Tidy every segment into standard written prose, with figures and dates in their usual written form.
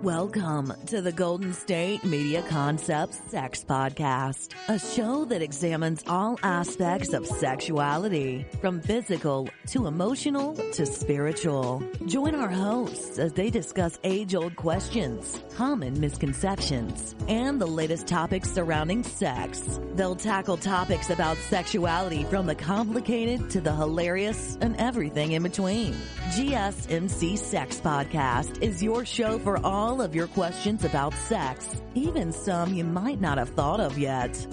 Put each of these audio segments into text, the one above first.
Welcome to the Golden State Media Concepts Sex Podcast, a show that examines all aspects of sexuality, from physical to emotional to spiritual. Join our hosts as they discuss age-old questions, common misconceptions, and the latest topics surrounding sex. They'll tackle topics about sexuality from the complicated to the hilarious and everything in between. GSMC Sex Podcast is your show for all of your questions about sex, even some you might not have thought of yet.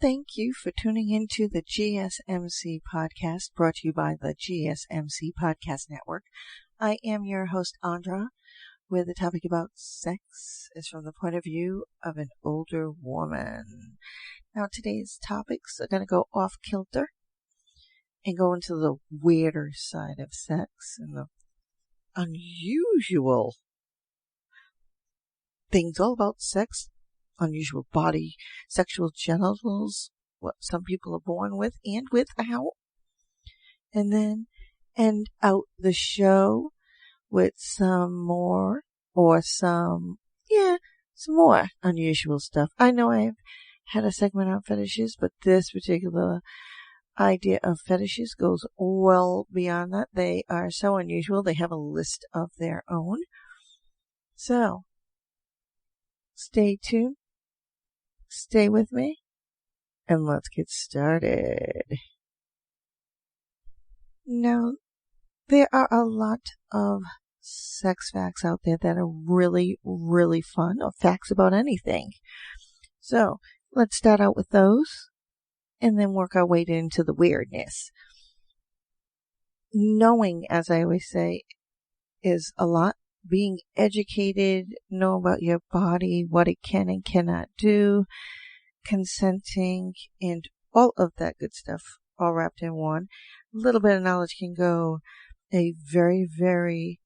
Thank you for tuning into the GSMC podcast, brought to you by the GSMC Podcast Network. I am your host, Andra, where the topic about sex is from the point of view of an older woman. Now, today's topics are going to go off kilter and go into the weirder side of sex and the unusual things all about sex. Unusual body, sexual genitals, what some people are born with and without. And then end out the show with some more unusual stuff. I know I've had a segment on fetishes, but this particular idea of fetishes goes well beyond that. They are so unusual. They have a list of their own. So, stay tuned. Stay with me, and let's get started. Now, there are a lot of sex facts out there that are really, really fun, or facts about anything. So, let's start out with those, and then work our way into the weirdness. Knowing, as I always say, is a lot. Being educated, know about your body, what it can and cannot do, consenting, and all of that good stuff all wrapped in one. A little bit of knowledge can go a very, very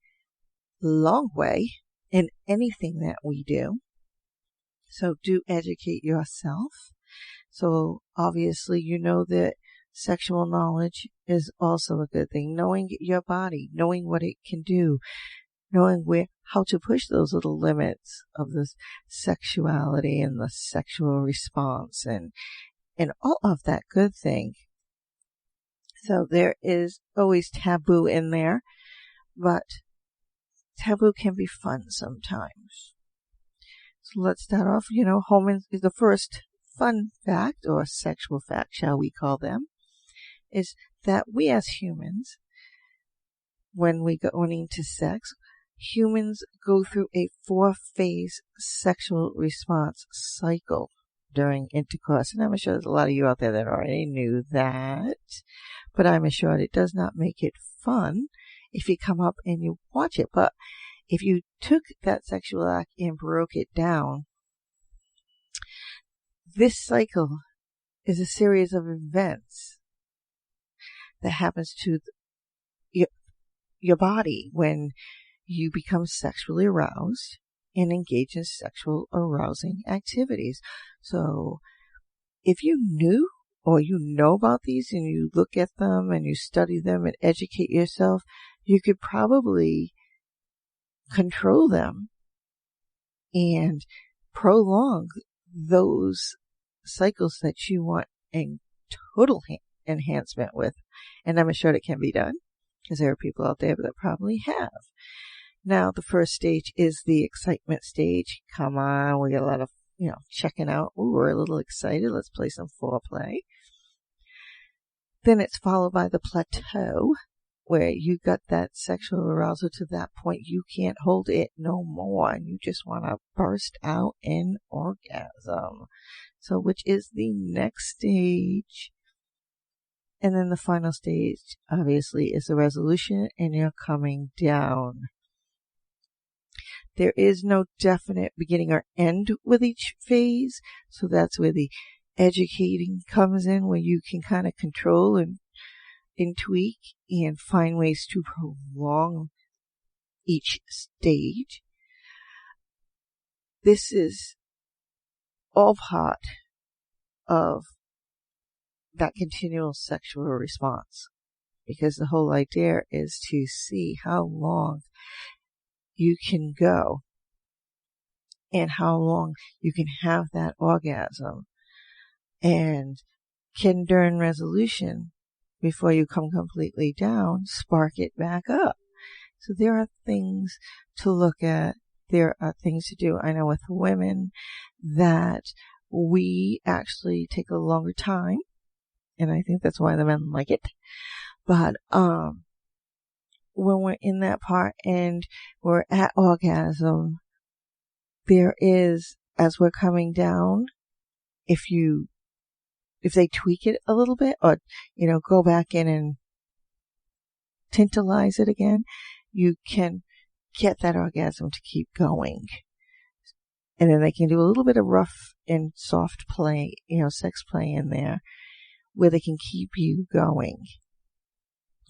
long way in anything that we do. So do educate yourself. So obviously you know that sexual knowledge is also a good thing. Knowing your body, knowing what it can do, knowing how to push those little limits of the sexuality and the sexual response and all of that good thing. So there is always taboo in there, but taboo can be fun sometimes. So let's start off, the first fun fact, or sexual fact, shall we call them, is that we as humans, when we go into sex, humans go through a 4-phase sexual response cycle during intercourse. And I'm sure there's a lot of you out there that already knew that. But I'm assured it does not make it fun if you come up and you watch it. But if you took that sexual act and broke it down, this cycle is a series of events that happens to your body when you become sexually aroused and engage in sexual arousing activities. So if you knew or you know about these and you look at them and you study them and educate yourself, you could probably control them and prolong those cycles that you want a total enhancement with. And I'm sure it can be done, because there are people out there that probably have. Now, the first stage is the excitement stage. Come on, we get a lot of, checking out. Ooh, we're a little excited. Let's play some foreplay. Then it's followed by the plateau, where you got that sexual arousal to that point. You can't hold it no more, and you just want to burst out in orgasm. So, which is the next stage? And then the final stage, obviously, is the resolution, and you're coming down. There is no definite beginning or end with each phase, so that's where the educating comes in, where you can kind of control and tweak and find ways to prolong each stage. This is all part of that continual sexual response, because the whole idea is to see how long you can go and how long you can have that orgasm, and can, during resolution, before you come completely down, spark it back up. So there are things to look at. There are things to do. I know with women that we actually take a longer time, and I think that's why the men like it. But when we're in that part and we're at orgasm, there is, as we're coming down, if they tweak it a little bit, or, go back in and tantalize it again, you can get that orgasm to keep going. And then they can do a little bit of rough and soft play, sex play in there, where they can keep you going.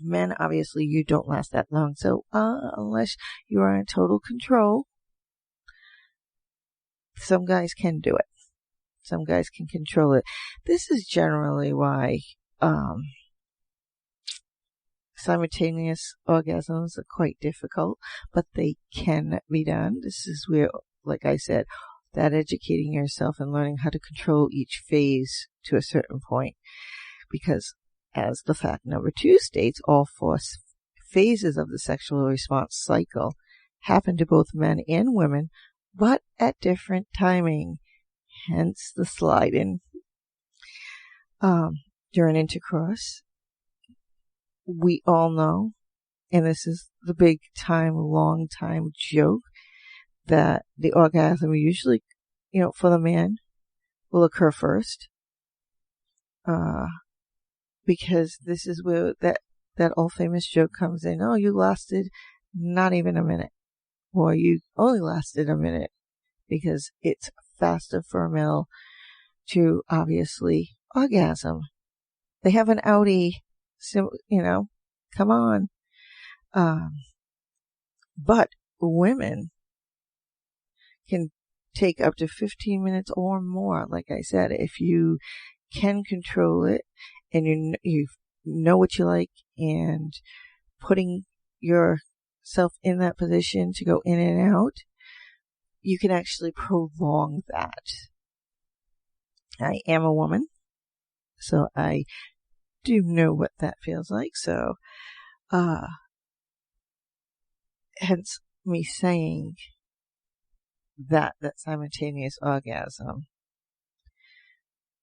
Men, obviously, you don't last that long. So, unless you are in total control, some guys can do it. Some guys can control it. This is generally why, simultaneous orgasms are quite difficult, but they can be done. This is where, like I said, that educating yourself and learning how to control each phase to a certain point. Because, as the fact number 2 states, all 4 phases of the sexual response cycle happen to both men and women, but at different timing. Hence the sliding. During intercourse, we all know, and this is the big time, long time joke, that the orgasm usually, for the man, will occur first. Because this is where that old famous joke comes in. Oh, you lasted not even a minute. Or you only lasted a minute. Because it's faster for a male to obviously orgasm. They have an outie, come on. But women can take up to 15 minutes or more, like I said, if you can control it and you know what you like, and putting yourself in that position to go in and out, you can actually prolong that. I am a woman, so I do know what that feels like. So, hence me saying that simultaneous orgasm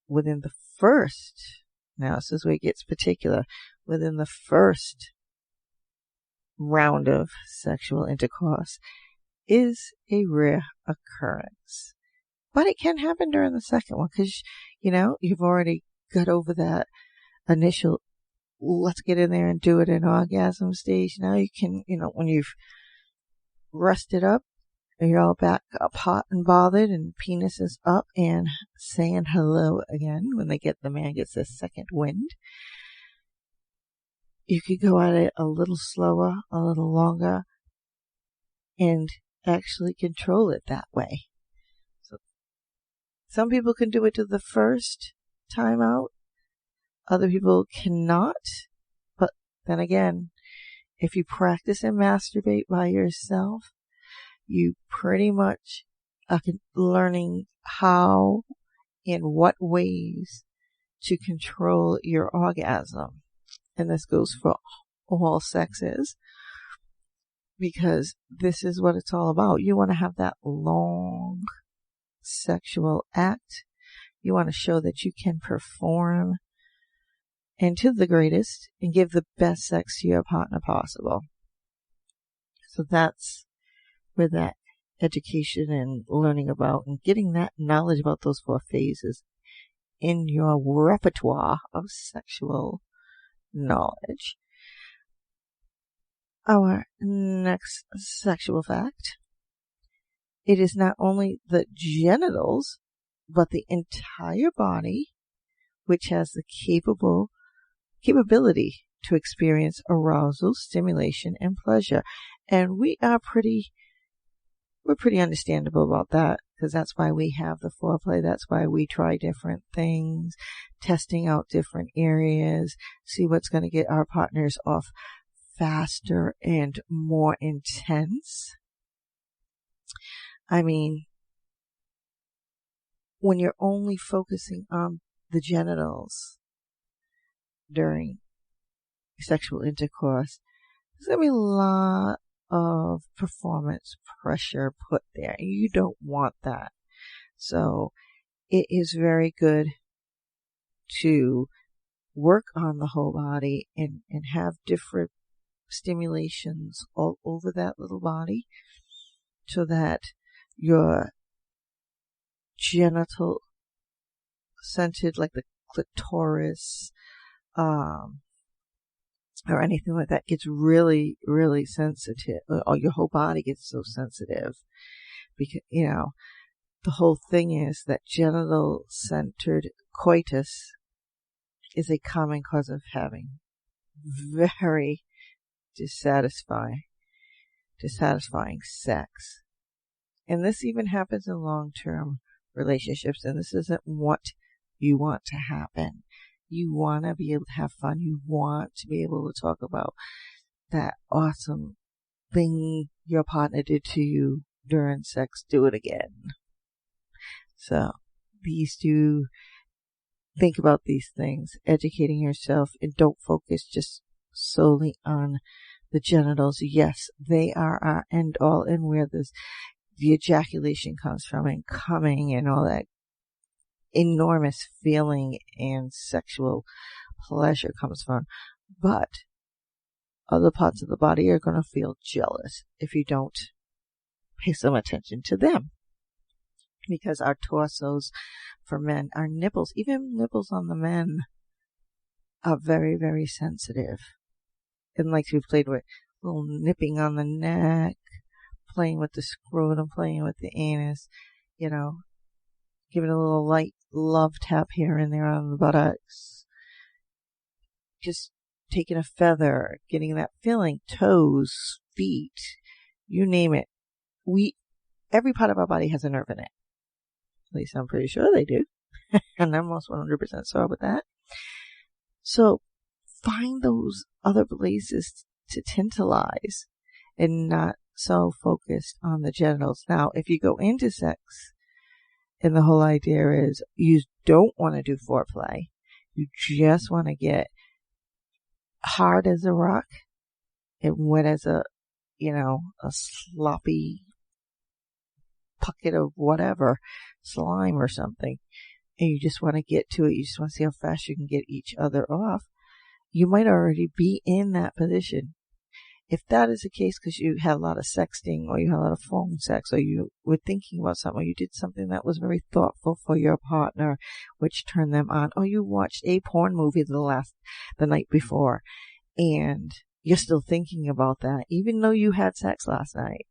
within the first, now this is where it gets particular, within the first round of sexual intercourse is a rare occurrence. But it can happen during the second one, because, you've already got over that initial, let's get in there and do it in orgasm stage. Now you can, when you've rested up, and you're all back up hot and bothered, and penis is up and saying hello again, when the man gets this second wind, you could go at it a little slower, a little longer, and actually control it that way. So some people can do it to the first time out. Other people cannot. But then again, if you practice and masturbate by yourself, you pretty much are learning how, in what ways to control your orgasm. And this goes for all sexes, because this is what it's all about. You want to have that long sexual act. You want to show that you can perform and to the greatest and give the best sex to your partner possible. So that's where that education and learning about and getting that knowledge about those 4 phases in your repertoire of sexual knowledge. Our next sexual fact. It is not only the genitals, but the entire body which has the capability to experience arousal, stimulation, and pleasure. And we're pretty understandable about that, because that's why we have the foreplay. That's why we try different things, testing out different areas, see what's going to get our partners off faster and more intense. I mean, when you're only focusing on the genitals during sexual intercourse, there's going to be a lot of performance pressure put there. You don't want that. So it is very good to work on the whole body and have different stimulations all over that little body, so that your genital centered, like the clitoris, or anything like that, gets really, really sensitive, or your whole body gets so sensitive, because, the whole thing is that genital centered coitus is a common cause of having very dissatisfying sex. And this even happens in long-term relationships, and this isn't what you want to happen. You want to be able to have fun. You want to be able to talk about that awesome thing your partner did to you during sex. Do it again. So think about these things, educating yourself, and don't focus just solely on the genitals. Yes, they are our end all, and where the ejaculation comes from, and coming, and all that enormous feeling and sexual pleasure comes from. But other parts of the body are going to feel jealous if you don't pay some attention to them. Because our torsos for men, our nipples, even nipples on the men, are very, very sensitive. And like we've played with, a little nipping on the neck, playing with the scrotum, playing with the anus, give it a little light love tap here and there on the buttocks. Just taking a feather, getting that feeling, toes, feet, you name it. Every part of our body has a nerve in it. At least I'm pretty sure they do. And I'm almost 100% sure with that. So find those other places to tantalize and not so focused on the genitals. Now, if you go into sex and the whole idea is you don't want to do foreplay, you just want to get hard as a rock and wet as a sloppy bucket of whatever, slime or something, and you just want to get to it, you just want to see how fast you can get each other off, you might already be in that position. If that is the case because you had a lot of sexting, or you had a lot of phone sex, or you were thinking about something, or you did something that was very thoughtful for your partner, which turned them on, or you watched a porn movie the night before, and you're still thinking about that, even though you had sex last night.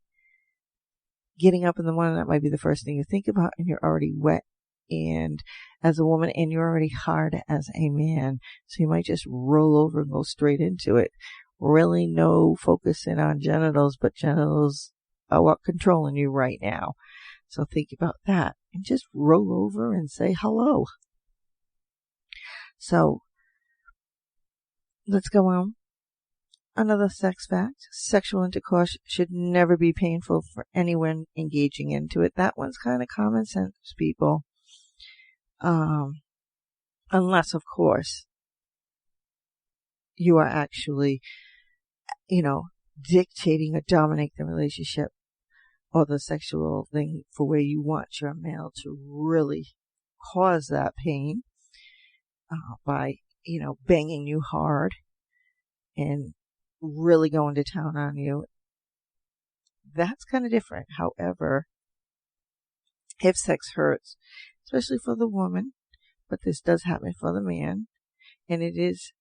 Getting up in the morning, that might be the first thing you think about, and you're already wet and as a woman, and you're already hard as a man. So you might just roll over and go straight into it. Really no focusing on genitals, but genitals are what controlling you right now. So think about that and just roll over and say hello. So let's go on. Another sex fact: sexual intercourse should never be painful for anyone engaging into it. That one's kind of common sense, people. Unless, of course, you are actually, dictating or dominating the relationship or the sexual thing for where you want your male to really cause that pain by, banging you hard and really going to town on you. That's kind of different. However, if sex hurts, especially for the woman, but this does happen for the man, and it is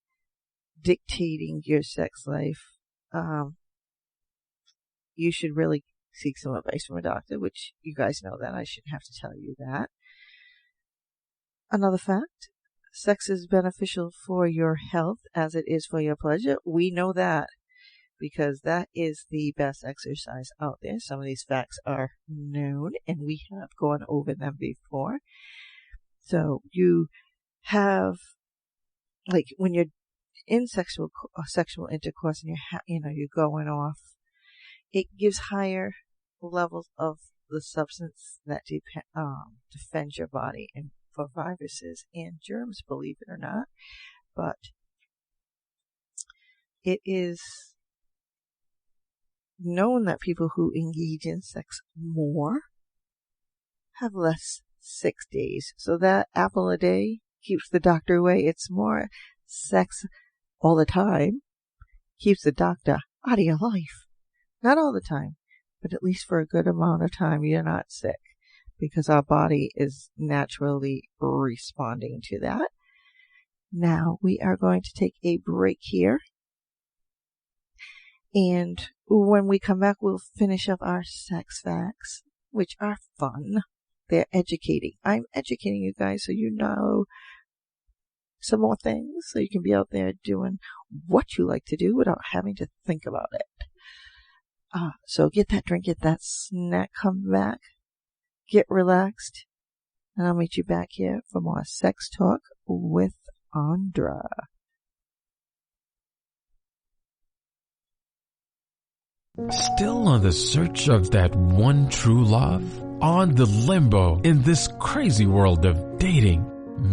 dictating your sex life, you should really seek some advice from a doctor, which you guys know that. I shouldn't have to tell you that. Another fact, sex is beneficial for your health as it is for your pleasure. We know that because that is the best exercise out there. Some of these facts are known and we have gone over them before. So you have, like, when you're in sexual intercourse and you're going off, it gives higher levels of the substance that defends your body and for viruses and germs, believe it or not. But it is known that people who engage in sex more have less sick days. So that apple a day keeps the doctor away. It's more sex all the time keeps the doctor out of your life. Not all the time, but at least for a good amount of time you're not sick, because our body is naturally responding to that. Now we are going to take a break here. And when we come back, we'll finish up our sex facts, which are fun. They're educating. I'm educating you guys so you know some more things, so you can be out there doing what you like to do without having to think about it. So get that drink, get that snack, come back, get relaxed, and I'll meet you back here for more sex talk with Andra. Still on the search of that one true love? On the limbo in this crazy world of dating,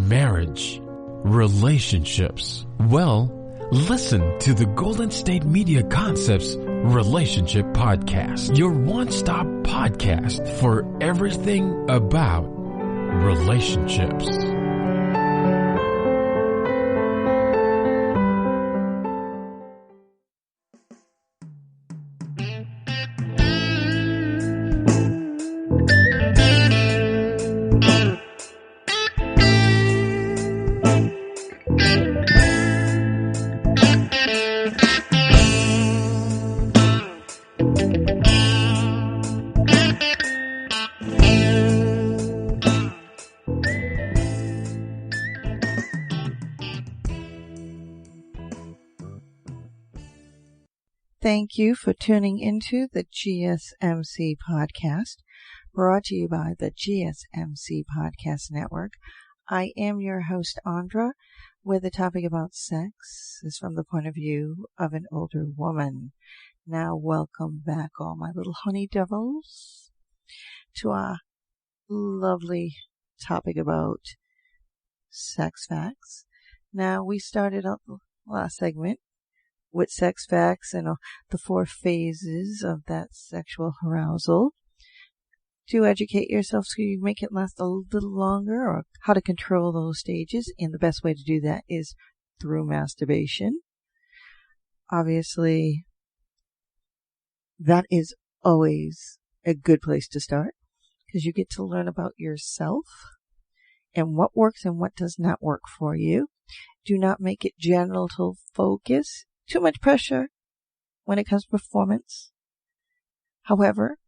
marriage, relationships? Well, listen to the Golden State Media Concepts Relationship Podcast, your one-stop podcast for everything about relationships. Thank you for tuning into the GSMC podcast, brought to you by the GSMC Podcast Network. I am your host, Andra, where the topic about sex is from the point of view of an older woman. Now, welcome back, all my little honey devils, to our lovely topic about sex facts. Now, we started out the last segment with sex facts and the 4 phases of that sexual arousal to educate yourself so you make it last a little longer, or how to control those stages. And the best way to do that is through masturbation. Obviously, that is always a good place to start, because you get to learn about yourself and what works and what does not work for you. Do not make it genital focus. Too much pressure when it comes to performance. However,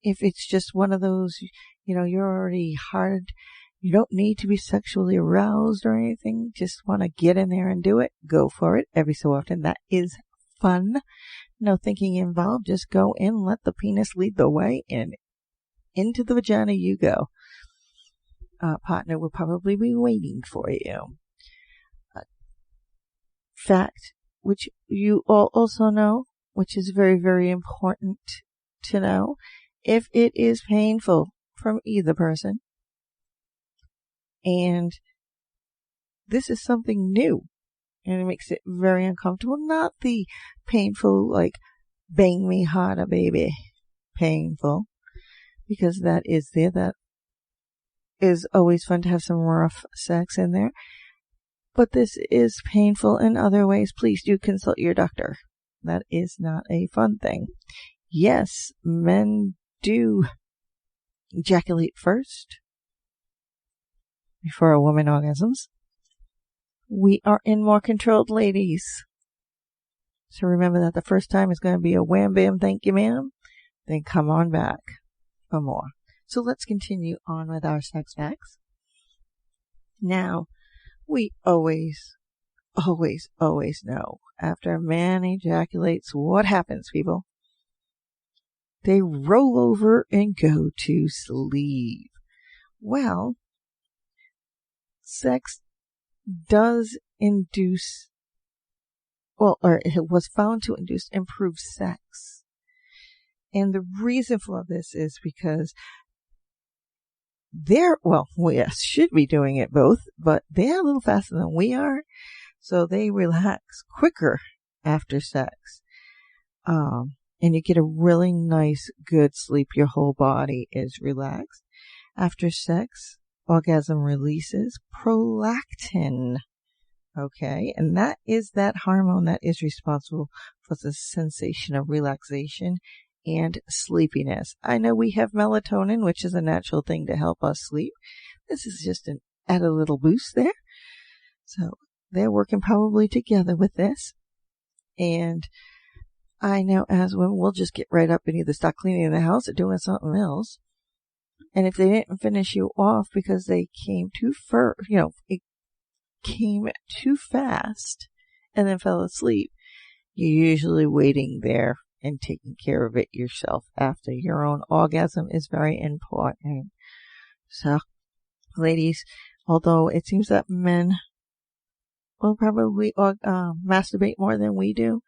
if it's just one of those, you're already hard, you don't need to be sexually aroused or anything, just want to get in there and do it, go for it every so often. That is fun. No thinking involved. Just go in, let the penis lead the way, and into the vagina you go. Partner will probably be waiting for you. Fact, which you all also know, which is very, very important to know, if it is painful from either person, and this is something new, and it makes it very uncomfortable, not the painful, like, bang me harder, baby, painful, because that is there. That is always fun to have some rough sex in there. But this is painful in other ways. Please do consult your doctor. That is not a fun thing. Yes, men do ejaculate first before a woman orgasms. we are in more controlled, ladies. So remember that the first time is going to be a wham bam thank you ma'am. Then come on back for more. So let's continue on with our sex facts. Now, we always know after a man ejaculates what happens, people. They roll over and go to sleep. Well, sex does induce, or it was found to induce improved sex. And the reason for this is because should be doing it both, but they're a little faster than we are. So they relax quicker after sex. And you get a really nice, good sleep. Your whole body is relaxed. After sex, orgasm releases prolactin. Okay. And that is that hormone that is responsible for the sensation of relaxation and sleepiness. I know we have melatonin, which is a natural thing to help us sleep. This is just an added little boost there. So they're working probably together with this. And I know as women, we'll just get right up and either start cleaning the house or doing something else. And if they didn't finish you off because they came it came too fast and then fell asleep, you're usually waiting there and taking care of it yourself after. Your own orgasm is very important. So, ladies, although it seems that men will probably masturbate more than we do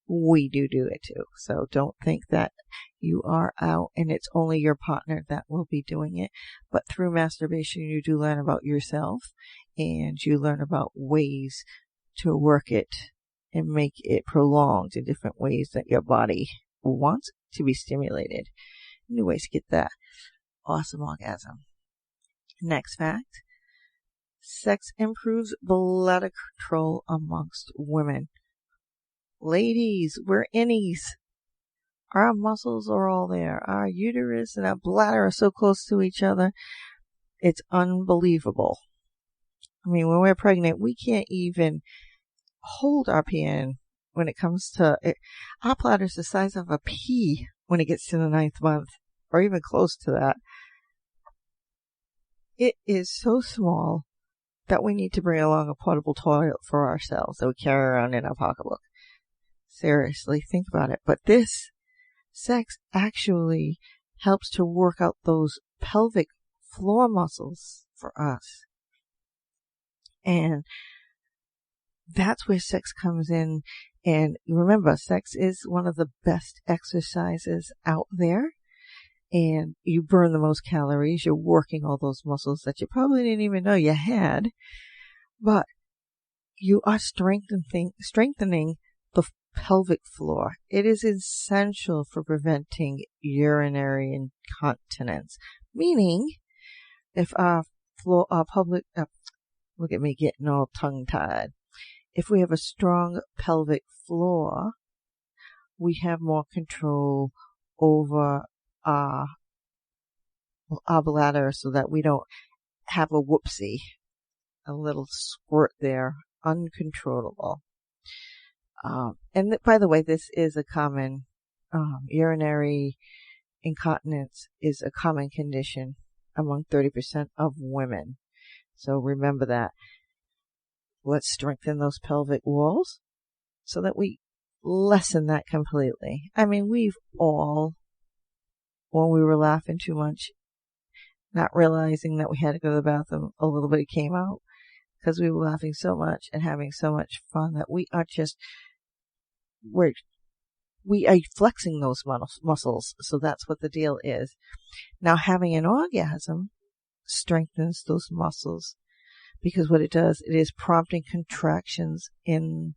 it too. So don't think that you are out and it's only your partner that will be doing it. But through masturbation, you do learn about yourself and you learn about ways to work it and make it prolonged in different ways that your body wants to be stimulated. New ways to get that awesome orgasm. Next fact. Sex improves bladder control amongst women. Ladies, we're innies. Our muscles are all there. Our uterus and our bladder are so close to each other. It's unbelievable. I mean, when we're pregnant, we can't even hold our PN when it comes to it. Our bladder's the size of a pea when it gets to the 9th month, or even close to that. It is so small that we need to bring along a portable toilet for ourselves that we carry around in our pocketbook. Seriously, think about it. But this sex actually helps to work out those pelvic floor muscles for us. And that's where sex comes in. And remember, sex is one of the best exercises out there. And you burn the most calories. You're working all those muscles that you probably didn't even know you had. But you are strengthening the pelvic floor. It is essential for preventing urinary incontinence. Meaning, if our pelvic, look at me getting all tongue-tied. If we have a strong pelvic floor, we have more control over our bladder so that we don't have a whoopsie, a little squirt there, uncontrollable. And by the way, this is a common, urinary incontinence is a common condition among 30% of women. So remember that. Let's strengthen those pelvic walls so that we lessen that completely. I mean, we've all, when we were laughing too much, not realizing that we had to go to the bathroom, a little bit came out because we were laughing so much and having so much fun that we are flexing those muscles. So that's what the deal is. Now, having an orgasm strengthens those muscles because what it does, it is prompting contractions in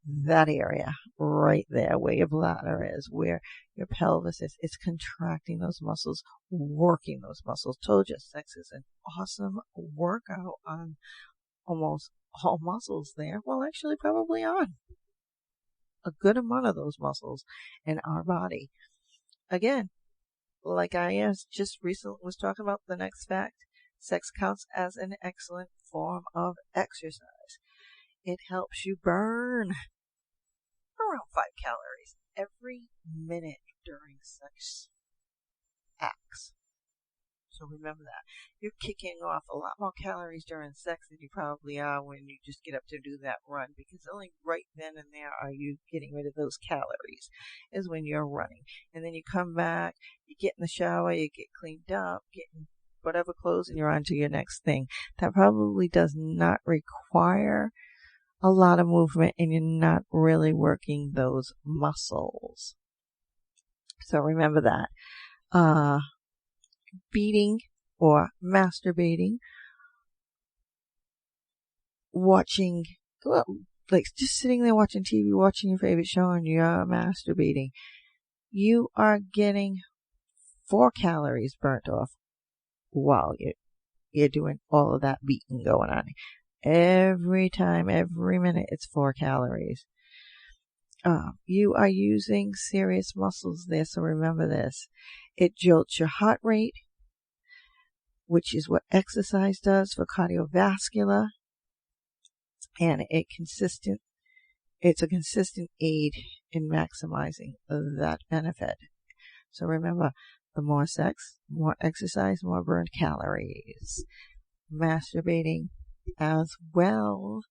that area right there where your bladder is, where your pelvis is. It's contracting those muscles, working those muscles. Told you, sex is an awesome workout on almost all muscles there. Well, actually, probably on a good amount of those muscles in our body. Again, like I just recently was talking about the next fact, sex counts as an excellent form of exercise. it helps you burn around 5 calories every minute during sex acts. So remember that. You're kicking off a lot more calories during sex than you probably are when you just get up to do that run, because only right then and there are you getting rid of those calories, is when you're running. And then you come back, you get in the shower, you get cleaned up, get in whatever clothes, and you're on to your next thing. That probably does not require a lot of movement, and you're not really working those muscles. So remember that. Beating or masturbating, watching, well, like just sitting there watching TV, watching your favorite show, and you're masturbating, you are getting 4 calories burnt off while you're doing all of that beating going on. Every time, every minute, it's 4 calories. You are using serious muscles there, so remember this. It jolts your heart rate, which is what exercise does for cardiovascular, and it's a consistent aid in maximizing that benefit. So remember, the more sex, more exercise, more burned calories. Masturbating as well,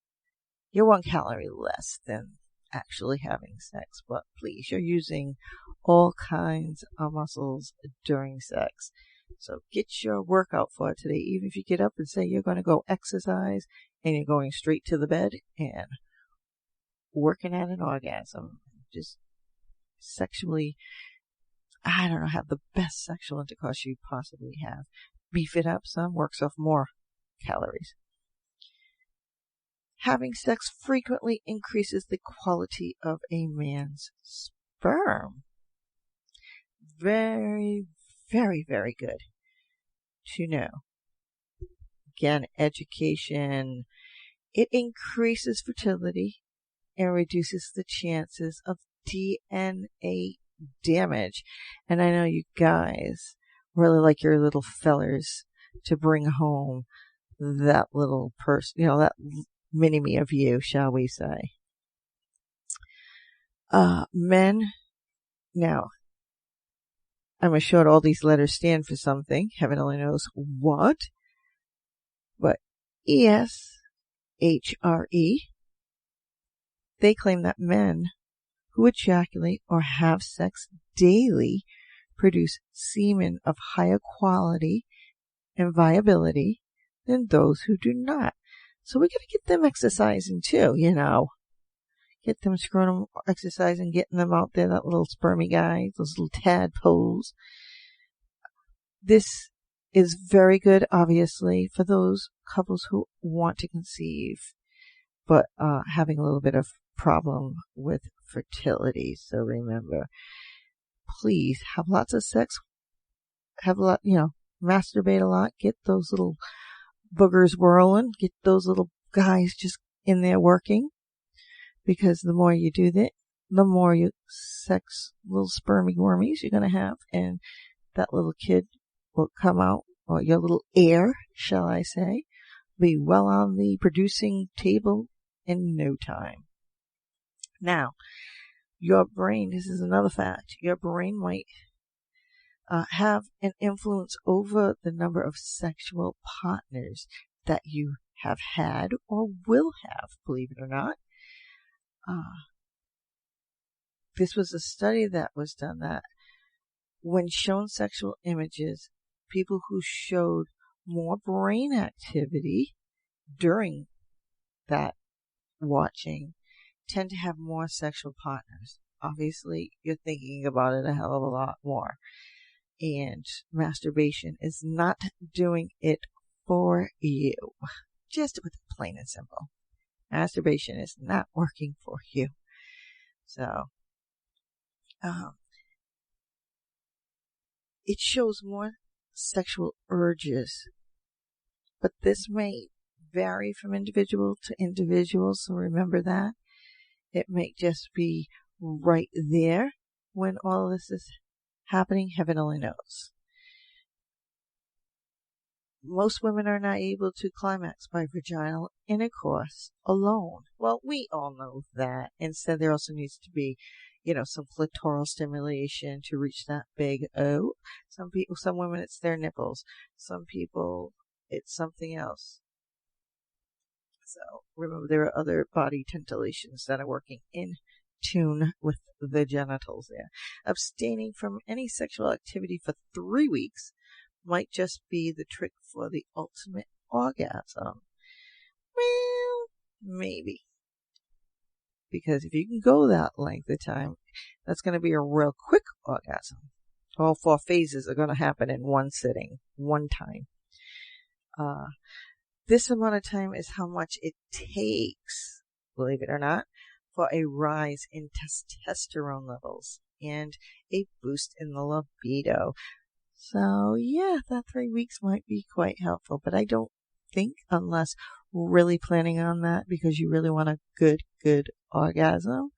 you're 1 calorie less than actually having sex, but please, you're using all kinds of muscles during sex. So get your workout for it today. Even if you get up and say you're going to go exercise and you're going straight to the bed and working at an orgasm, just sexually, I don't know, have the best sexual intercourse you possibly have. Beef it up some, works off more calories. Having sex frequently increases the quality of a man's sperm. Very, very, very good to know. Again, education. It increases fertility and reduces the chances of DNA damage. And I know you guys really like your little fellers to bring home that little person, that mini-me of you, shall we say. Men, now, I'm assured all these letters stand for something. Heaven only knows what. But ESHRE, they claim that men who ejaculate or have sex daily produce semen of higher quality and viability than those who do not. So we got to get them exercising too, Get them screwing them, exercising, getting them out there, that little spermy guy, those little tadpoles. This is very good, obviously, for those couples who want to conceive, but having a little bit of problem with fertility. So remember, please have lots of sex, masturbate a lot, get those little boogers whirling, get those little guys just in there working, because the more you do that, the more you sex little spermy wormies you're going to have, and that little kid will come out, or your little heir, shall I say, be well on the producing table in no time. Now, your brain, this is another fact, your brain might have an influence over the number of sexual partners that you have had or will have, believe it or not. This was a study that was done that when shown sexual images, people who showed more brain activity during that watching tend to have more sexual partners. Obviously, you're thinking about it a hell of a lot more. And masturbation is not doing it for you. Just to put it plain and simple. Masturbation is not working for you. So, it shows more sexual urges. But this may vary from individual to individual, so remember that. It may just be right there when all this is happening. Heaven only knows. most women are not able to climax by vaginal intercourse alone. Well, we all know that. Instead, there also needs to be, some clitoral stimulation to reach that big O. Some women, it's their nipples. Some people, it's something else. So remember, there are other body titillations that are working in tune with the genitals there. Abstaining from any sexual activity for 3 weeks might just be the trick for the ultimate orgasm. Well, maybe. Because if you can go that length of time, that's going to be a real quick orgasm. All 4 phases are going to happen in one sitting, one time. This amount of time is how much it takes, believe it or not, for a rise in testosterone levels and a boost in the libido. So, yeah, that 3 weeks might be quite helpful, but I don't think, unless we're really planning on that because you really want a good orgasm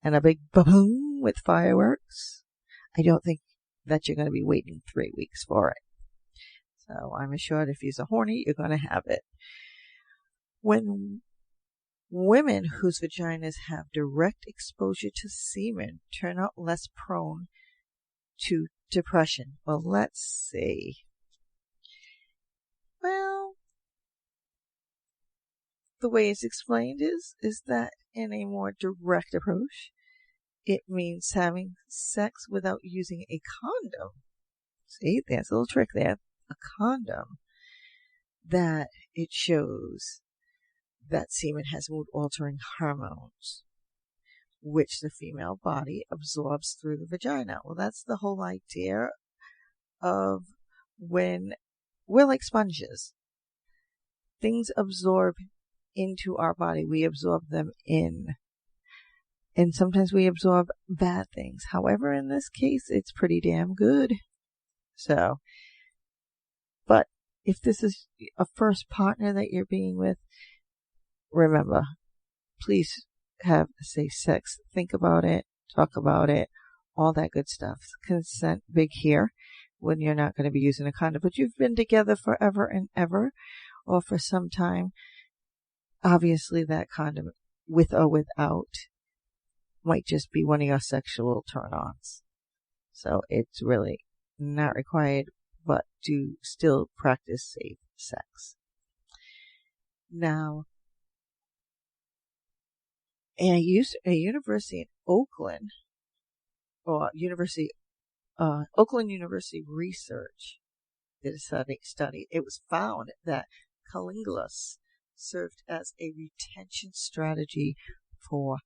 and a big boom with fireworks, I don't think that you're going to be waiting 3 weeks for it. So I'm assured if you're horny, you're going to have it. When women whose vaginas have direct exposure to semen turn out less prone to depression. Well, let's see. Well, the way it's explained is that in a more direct approach, it means having sex without using a condom. See, there's a little trick there. A condom. That it shows that semen has mood-altering hormones, which the female body absorbs through the vagina. Well, that's the whole idea of when we're like sponges. Things absorb into our body. We absorb them in. And sometimes we absorb bad things. However, in this case, it's pretty damn good. So, but if this is a first partner that you're being with, remember, please have safe sex. Think about it. Talk about it. All that good stuff. Consent, big here, when you're not going to be using a condom. But you've been together forever and ever, or for some time. Obviously, that condom, with or without, might just be one of your sexual turn-ons. So it's really not required, but do still practice safe sex. Now, a university in Oakland, or Oakland University Research did a study. It was found that cunnilingus served as a retention strategy for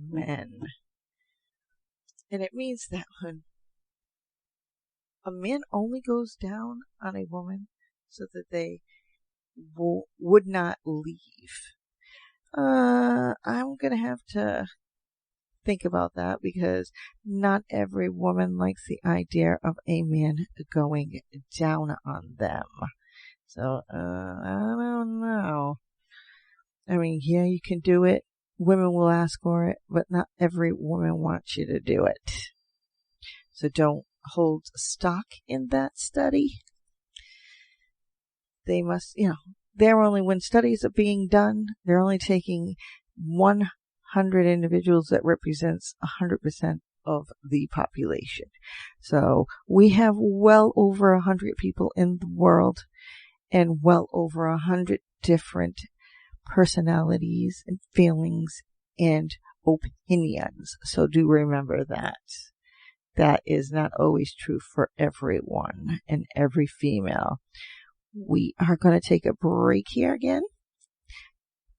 men. And it means that when a man only goes down on a woman so that they would not leave. I'm going to have to think about that because not every woman likes the idea of a man going down on them. So, I don't know. I mean, yeah, you can do it. Women will ask for it, but not every woman wants you to do it. So don't hold stock in that study. They must, they're only, when studies are being done, they're only taking 100 individuals that represents 100% of the population. So we have well over 100 people in the world and well over 100 different personalities and feelings and opinions. So do remember that. That is not always true for everyone and every female. We are going to take a break here again.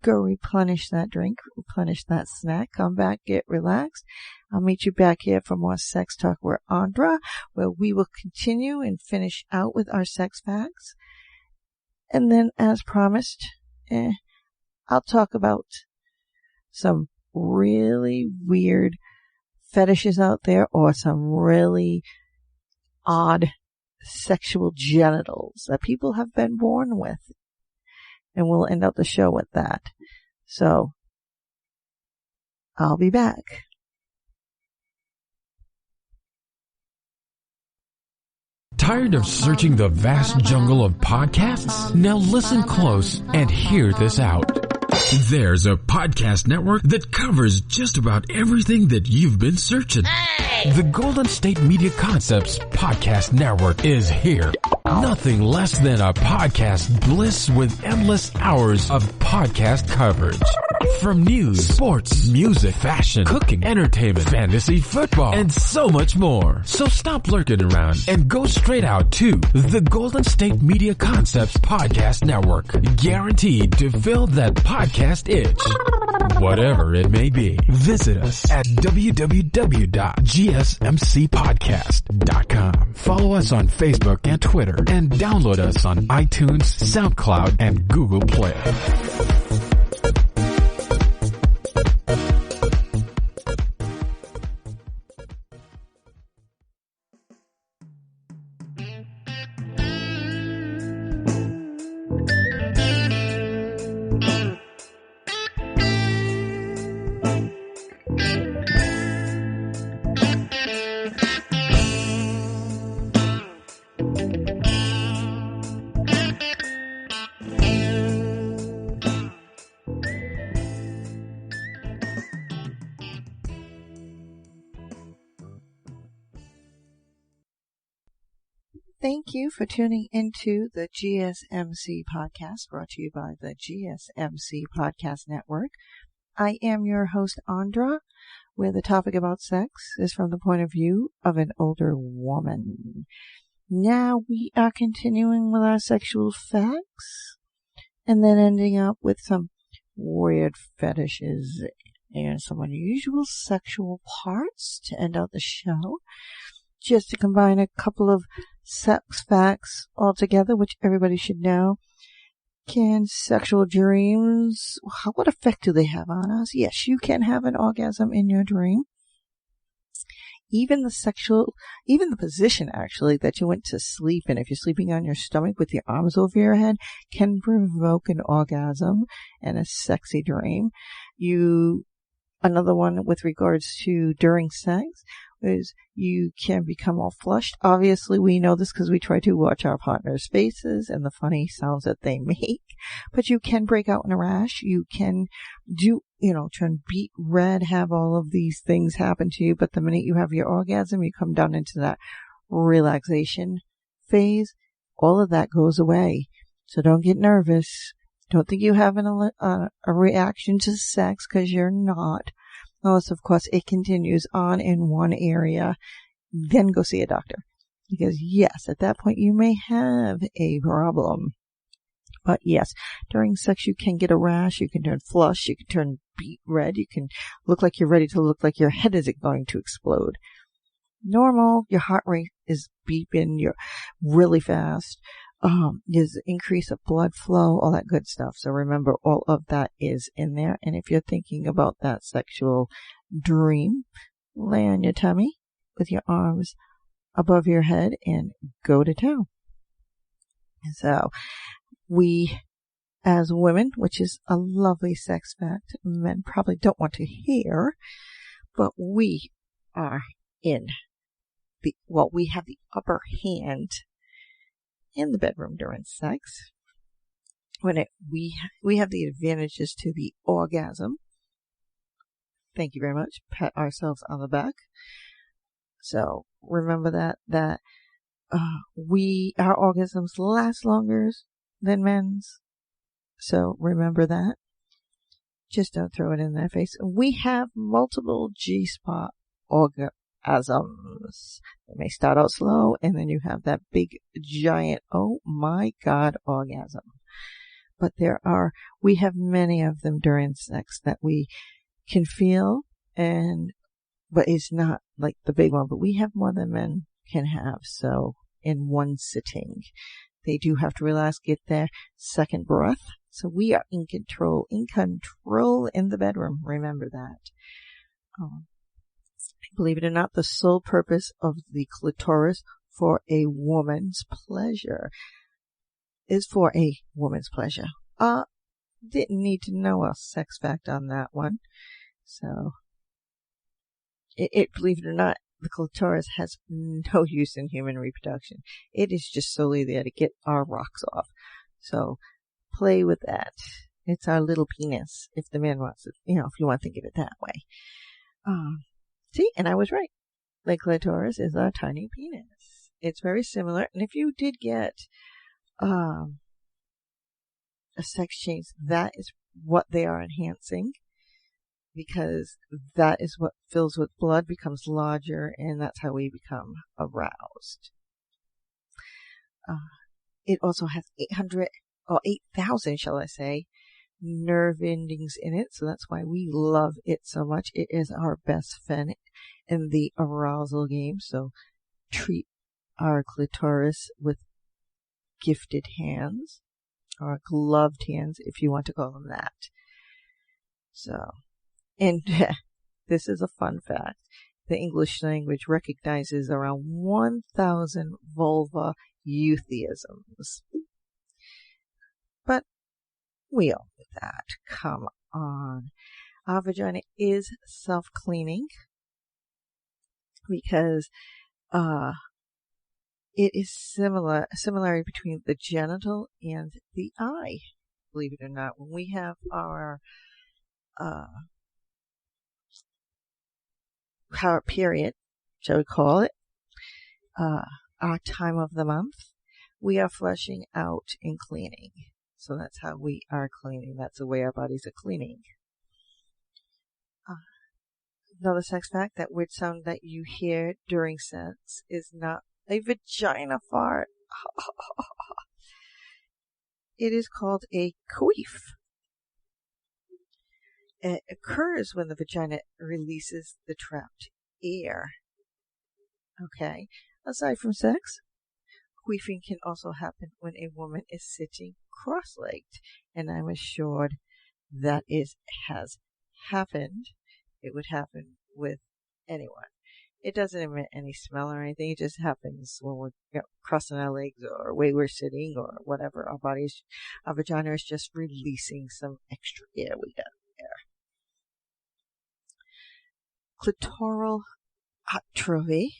Go replenish that drink, replenish that snack, come back, get relaxed. I'll meet you back here for more Sex Talk with Andra, where we will continue and finish out with our sex facts. And then, as promised, I'll talk about some really weird fetishes out there or some really odd sexual genitals that people have been born with. And we'll end out the show with that. So, I'll be back. Tired of searching the vast jungle of podcasts? Now listen close and hear this out. There's a podcast network that covers just about everything that you've been searching. Hey! The Golden State Media Concepts Podcast Network is here. Nothing less than a podcast bliss with endless hours of podcast coverage. From news, sports, music, fashion, cooking, entertainment, fantasy, football, and so much more. So stop lurking around and go straight out to the Golden State Media Concepts Podcast Network. Guaranteed to fill that podcast itch. Whatever it may be. Visit us at www.gsmcpodcast.com. Follow us on Facebook and Twitter, and download us on iTunes, SoundCloud, and Google Play. Thank you for tuning into the GSMC podcast, brought to you by the GSMC Podcast Network. I am your host, Andra, where the topic about sex is from the point of view of an older woman. Now we are continuing with our sexual facts, and then ending up with some weird fetishes and some unusual sexual parts to end out the show. Just to combine a couple of sex facts all together, which everybody should know. Can sexual dreams, what effect do they have on us? Yes, you can have an orgasm in your dream. Even the position actually that you went to sleep in, if you're sleeping on your stomach with your arms over your head, can provoke an orgasm and a sexy dream. Another one with regards to during sex is you can become all flushed. Obviously, we know this because we try to watch our partner's faces and the funny sounds that they make. But you can break out in a rash. You can turn beet red, have all of these things happen to you. But the minute you have your orgasm, you come down into that relaxation phase. All of that goes away. So don't get nervous. Don't think you have a reaction to sex, because you're not. Unless, of course, it continues on in one area. Then go see a doctor. Because, yes, at that point you may have a problem. But, yes, during sex you can get a rash, you can turn flush, you can turn beet red, you can look like you're ready to look like your head is going to explode. Normal, your heart rate is beeping, you're really fast. There's increase of blood flow, all that good stuff. So remember, all of that is in there. And if you're thinking about that sexual dream, lay on your tummy with your arms above your head and go to town. So we, as women, which is a lovely sex fact, men probably don't want to hear, but we are we have the upper hand in the bedroom during sex. We have the advantages to the orgasm. Thank you very much. Pat ourselves on the back. So remember that our orgasms last longer than men's. So remember that. Just don't throw it in their face. We have multiple G-spot orgasms. They may start out slow, and then you have that big, giant, oh my God, orgasm. But we have many of them during sex that we can feel, but it's not like the big one, but we have more than men can have. So in one sitting, they do have to relax, get their second breath. So we are in control in the bedroom. Remember that. Believe it or not, the sole purpose of the clitoris for a woman's pleasure is for a woman's pleasure. Didn't need to know a sex fact on that one. So, believe it or not, the clitoris has no use in human reproduction. It is just solely there to get our rocks off. So play with that. It's our little penis, if the man wants it, if you want to think of it that way. See, and I was right. The clitoris is our tiny penis. It's very similar. And if you did get a sex change, that is what they are enhancing, because that is what fills with blood, becomes larger, and that's how we become aroused. It also has 8,000, shall I say, nerve endings in it, so that's why we love it so much. It is our best friend in the arousal game, so treat our clitoris with gifted hands, or gloved hands, if you want to call them that. So, and this is a fun fact. The English language recognizes around 1,000 vulva euphemisms. But we all know that. Come on. Our vagina is self-cleaning because it is similarity between the genital and the eye. Believe it or not, when we have our period, shall we call it, our time of the month, we are flushing out and cleaning. So that's how we are cleaning. That's the way our bodies are cleaning. Another sex fact, that weird sound that you hear during sex is not a vagina fart. It is called a queef. It occurs when the vagina releases the trapped air. Okay. Aside from sex, queefing can also happen when a woman is sitting cross-legged, and I'm assured that it has happened. It would happen with anyone. It doesn't emit any smell or anything. It just happens when we're crossing our legs, or the way we're sitting, or whatever. Our vagina is just releasing some extra air we got there. Clitoral atrophy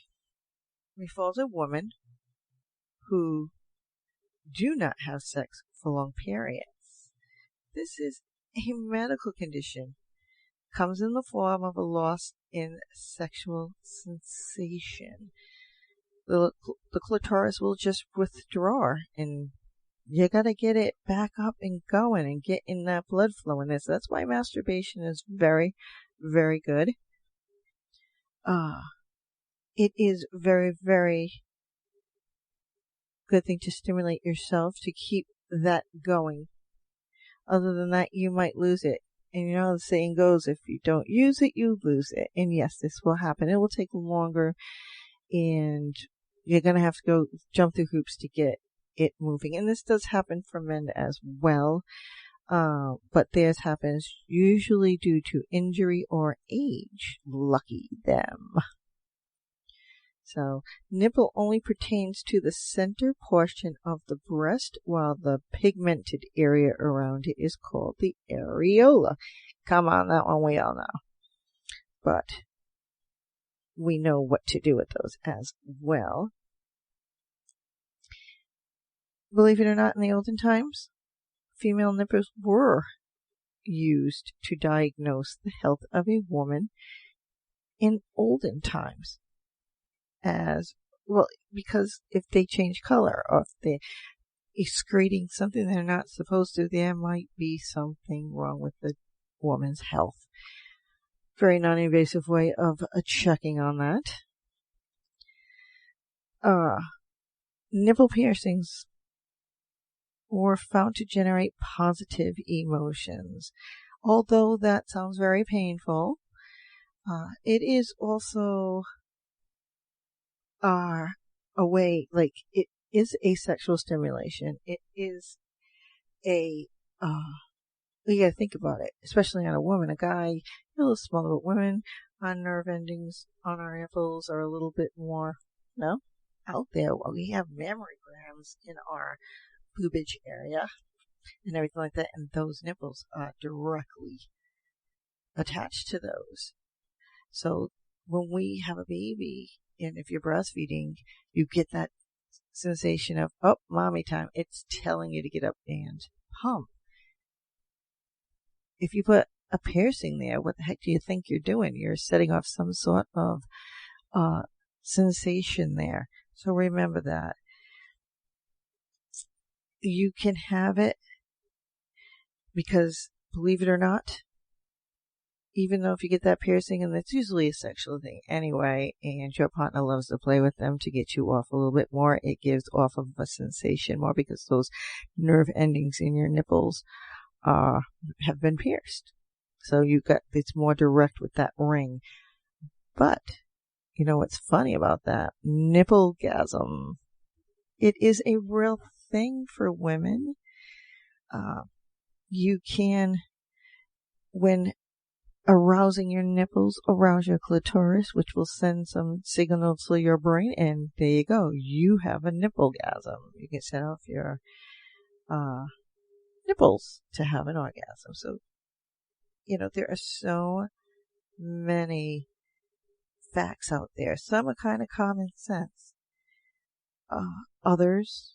refers a woman who do not have sex for long periods. This is a medical condition. Comes in the form of a loss in sexual sensation. The clitoris will just withdraw, and you gotta get it back up and going and get in that blood flow in this. That's why masturbation is very, very good. It is very, very good thing to stimulate yourself to keep that going. Other than that, you might lose it. And the saying goes, if you don't use it, you lose it. And yes, this will happen. It will take longer, and you're going to have to go jump through hoops to get it moving. And this does happen for men as well. But theirs happens usually due to injury or age. Lucky them. So, nipple only pertains to the center portion of the breast, while the pigmented area around it is called the areola. Come on, that one we all know. But we know what to do with those as well. Believe it or not, in the olden times, female nipples were used to diagnose the health of a woman in olden times. As well, because if they change color, or if they're excreting something they're not supposed to, there might be something wrong with the woman's health. Very non-invasive way of checking on that. Nipple piercings were found to generate positive emotions. Although that sounds very painful, it is also a way, like, it is a sexual stimulation. It is you gotta think about it, especially on a woman. A guy, a little smaller, but women, on nerve endings on our nipples are a little bit more, out there. Well, we have mammograms in our boobage area and everything like that, and those nipples are directly attached to those. So when we have a baby, and if you're breastfeeding, you get that sensation of, oh, mommy time. It's telling you to get up and pump. If you put a piercing there, what the heck do you think you're doing? You're setting off some sort of sensation there. So remember that. You can have it because, believe it or not, even though if you get that piercing, and that's usually a sexual thing anyway, and your partner loves to play with them to get you off a little bit more, it gives off of a sensation more because those nerve endings in your nipples have been pierced. So it's more direct with that ring. But, you know what's funny about that? Nipplegasm. It is a real thing for women. You can, when arousing your nipples, arouse your clitoris, which will send some signals to your brain, and there you go. You have a nipplegasm. You can set off your nipples to have an orgasm. So, there are so many facts out there. Some are kind of common sense. Others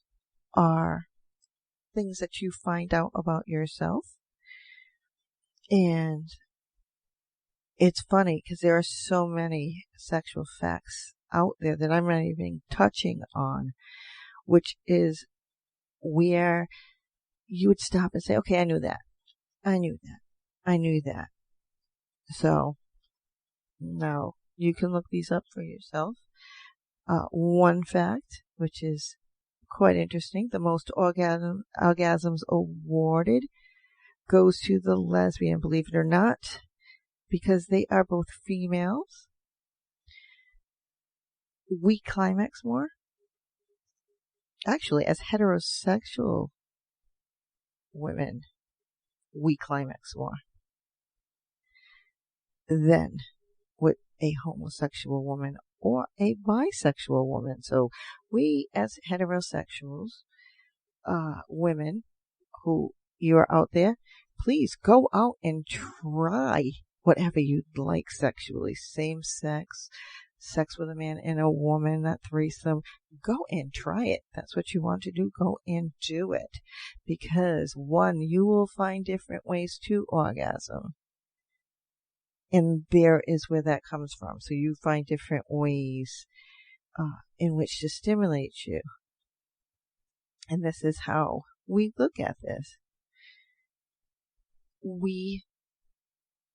are things that you find out about yourself. And it's funny because there are so many sexual facts out there that I'm not even touching on, which is where you would stop and say, okay, I knew that. So, now you can look these up for yourself. One fact, which is quite interesting, the most orgasms awarded goes to the lesbian, believe it or not, because they are both females. We climax more. Actually, as heterosexual women, we climax more than with a homosexual woman or a bisexual woman. So we as heterosexuals, women who you're out there, please go out and try whatever you'd like sexually. Same sex, sex with a man and a woman, that threesome. Go and try it. That's what you want to do. Go and do it. Because one, you will find different ways to orgasm. And there is where that comes from. So you find different ways in which to stimulate you. And this is how we look at this. We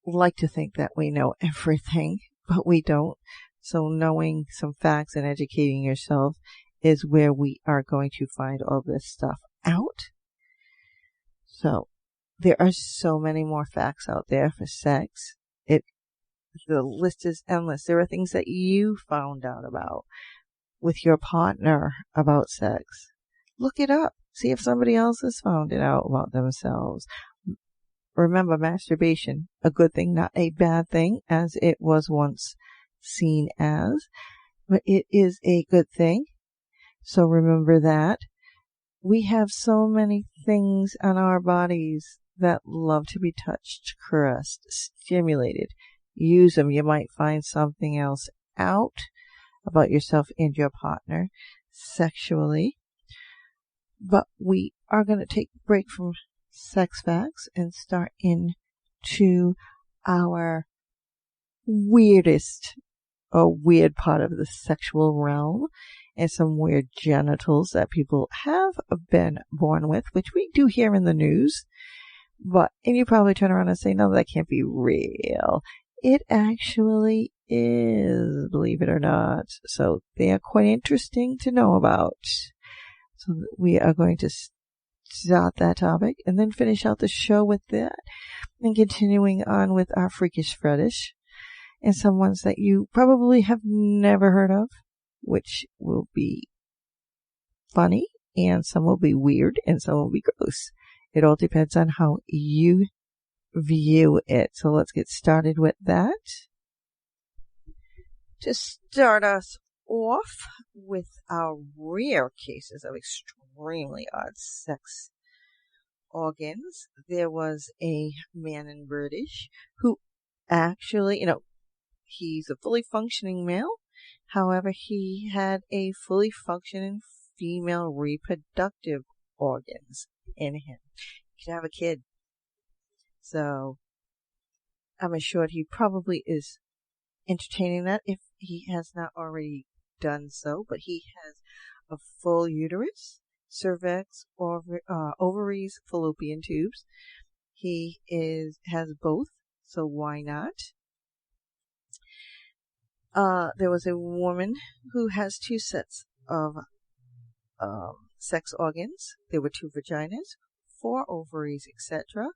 like to think that we know everything, but we don't. So knowing some facts and educating yourself is where we are going to find all this stuff out. So there are so many more facts out there for sex. The list is endless. There are things that you found out about with your partner about sex. Look it up. See if somebody else has found it out about themselves. Remember, masturbation, a good thing, not a bad thing, as it was once seen as, but it is a good thing. So remember that. We have so many things on our bodies that love to be touched, caressed, stimulated. Use them. You might find something else out about yourself and your partner sexually. But we are going to take a break from sex facts and start into our weirdest or weird part of the sexual realm and some weird genitals that people have been born with, which we do hear in the news. And you probably turn around and say, no, that can't be real. It actually is, believe it or not. So they are quite interesting to know about. So we are going to start that topic and then finish out the show with that and continuing on with our freakish fetish and some ones that you probably have never heard of, which will be funny and some will be weird and some will be gross. It all depends on how you view it. So let's get started with that. To start us off with our rare cases of extremely odd sex organs, there was a man in British who actually, he's a fully functioning male. However, he had a fully functioning female reproductive organs in him. He could have a kid. So I'm assured he probably is entertaining that if he has not already done so. But he has a full uterus, cervix, ovaries, fallopian tubes. He has both, so why not? There was a woman who has 2 sets of sex organs. There were 2 vaginas, 4 ovaries, etc.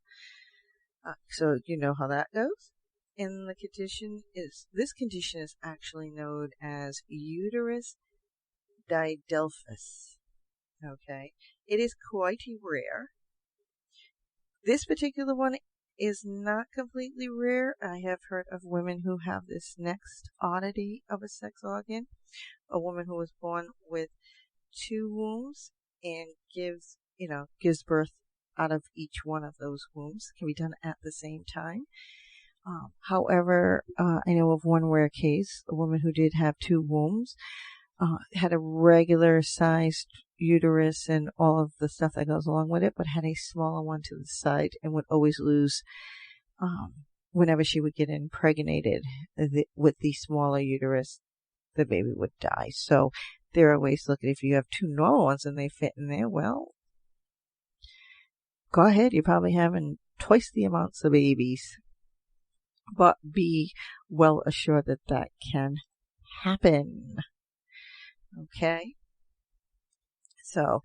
So you know how that goes. And this condition is actually known as uterus didelphys. Okay, it is quite rare. This particular one is not completely rare. I have heard of women who have this next oddity of a sex organ. A woman who was born with 2 wombs and gives birth out of each one of those wombs. It can be done at the same time. However, I know of one rare case, a woman who did have 2 wombs, had a regular sized uterus and all of the stuff that goes along with it, but had a smaller one to the side and would always lose, whenever she would get impregnated with the smaller uterus, the baby would die. So there are ways to look at it. If you have 2 normal ones and they fit in there, well, go ahead. You're probably having twice the amounts of babies. But be well assured that that can happen. Okay? So,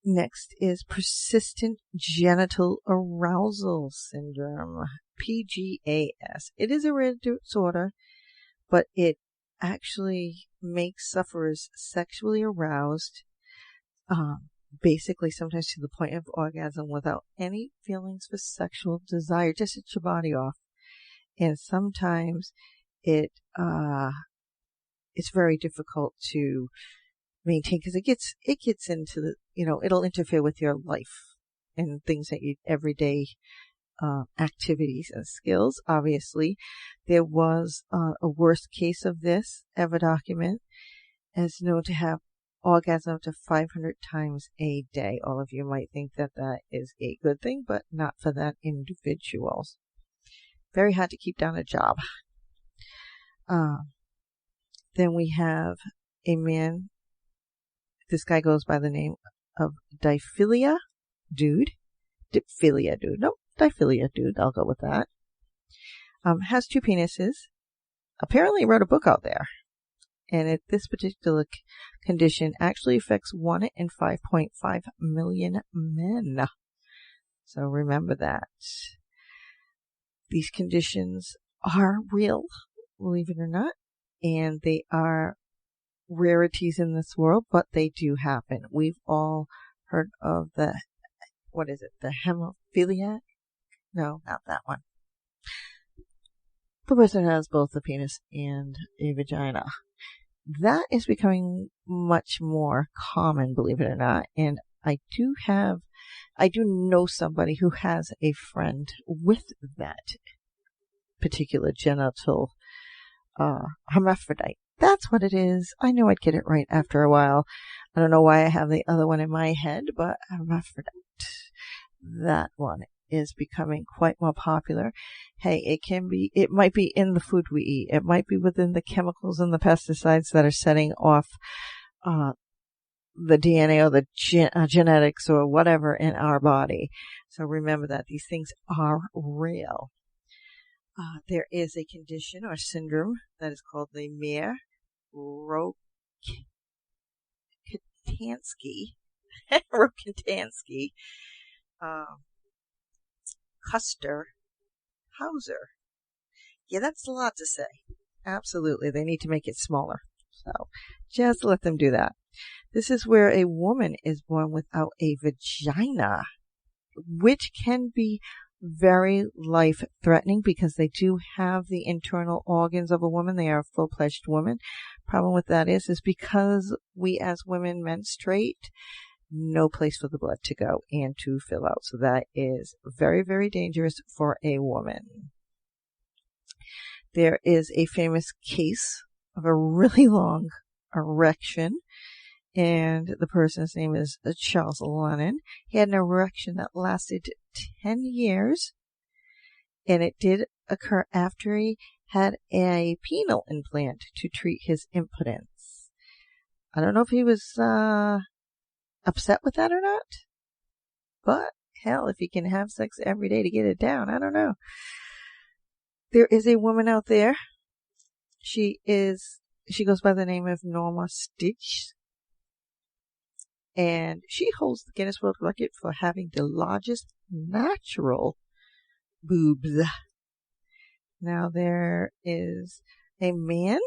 next is persistent genital arousal syndrome, PGAS. It is a rare disorder, but it actually makes sufferers sexually aroused, basically sometimes to the point of orgasm without any feelings for sexual desire, just shut your body off. And sometimes it's very difficult to maintain because it gets into the, it'll interfere with your life and things that you everyday activities and skills. Obviously, there was a worst case of this ever documented, as known to have orgasm up to 500 times a day. All of you might think that that is a good thing, but not for that individual. Very hard to keep down a job. Then we have a man. This guy goes by the name of Diphilia Dude. No, Diphilia Dude. I'll go with that. Has 2 penises. Apparently wrote a book out there. And this particular condition actually affects 1 in 5.5 million men. So remember that. These conditions are real, believe it or not, and they are rarities in this world, but they do happen. We've all heard of the hemophiliac? No, not that one. The person who has both a penis and a vagina. That is becoming much more common, believe it or not. And I do know somebody who has a friend with that particular genital hermaphrodite. That's what it is. I knew I'd get it right after a while. I don't know why I have the other one in my head, but hermaphrodite. That one is becoming quite more popular. Hey, it might be in the food we eat. It might be within the chemicals and the pesticides that are setting off the DNA or the genetics or whatever in our body. So remember that these things are real. There is a condition or syndrome that is called the Rokitansky Custer-Hauser. Yeah, that's a lot to say. Absolutely. They need to make it smaller. So just let them do that. This is where a woman is born without a vagina, which can be very life-threatening because they do have the internal organs of a woman. They are a full-fledged woman. Problem with that is because we as women menstruate, no place for the blood to go and to fill out. So that is very, very dangerous for a woman. There is a famous case of a really long erection, and the person's name is Charles Lennon. He had an erection that lasted 10 years, and it did occur after he had a penile implant to treat his impotence. I don't know if he was upset with that or not, but hell, if he can have sex every day to get it down, I don't know. There is a woman out there. She goes by the name of Norma Stitch, and she holds the Guinness World Record for having the largest natural boobs. Now there is a man.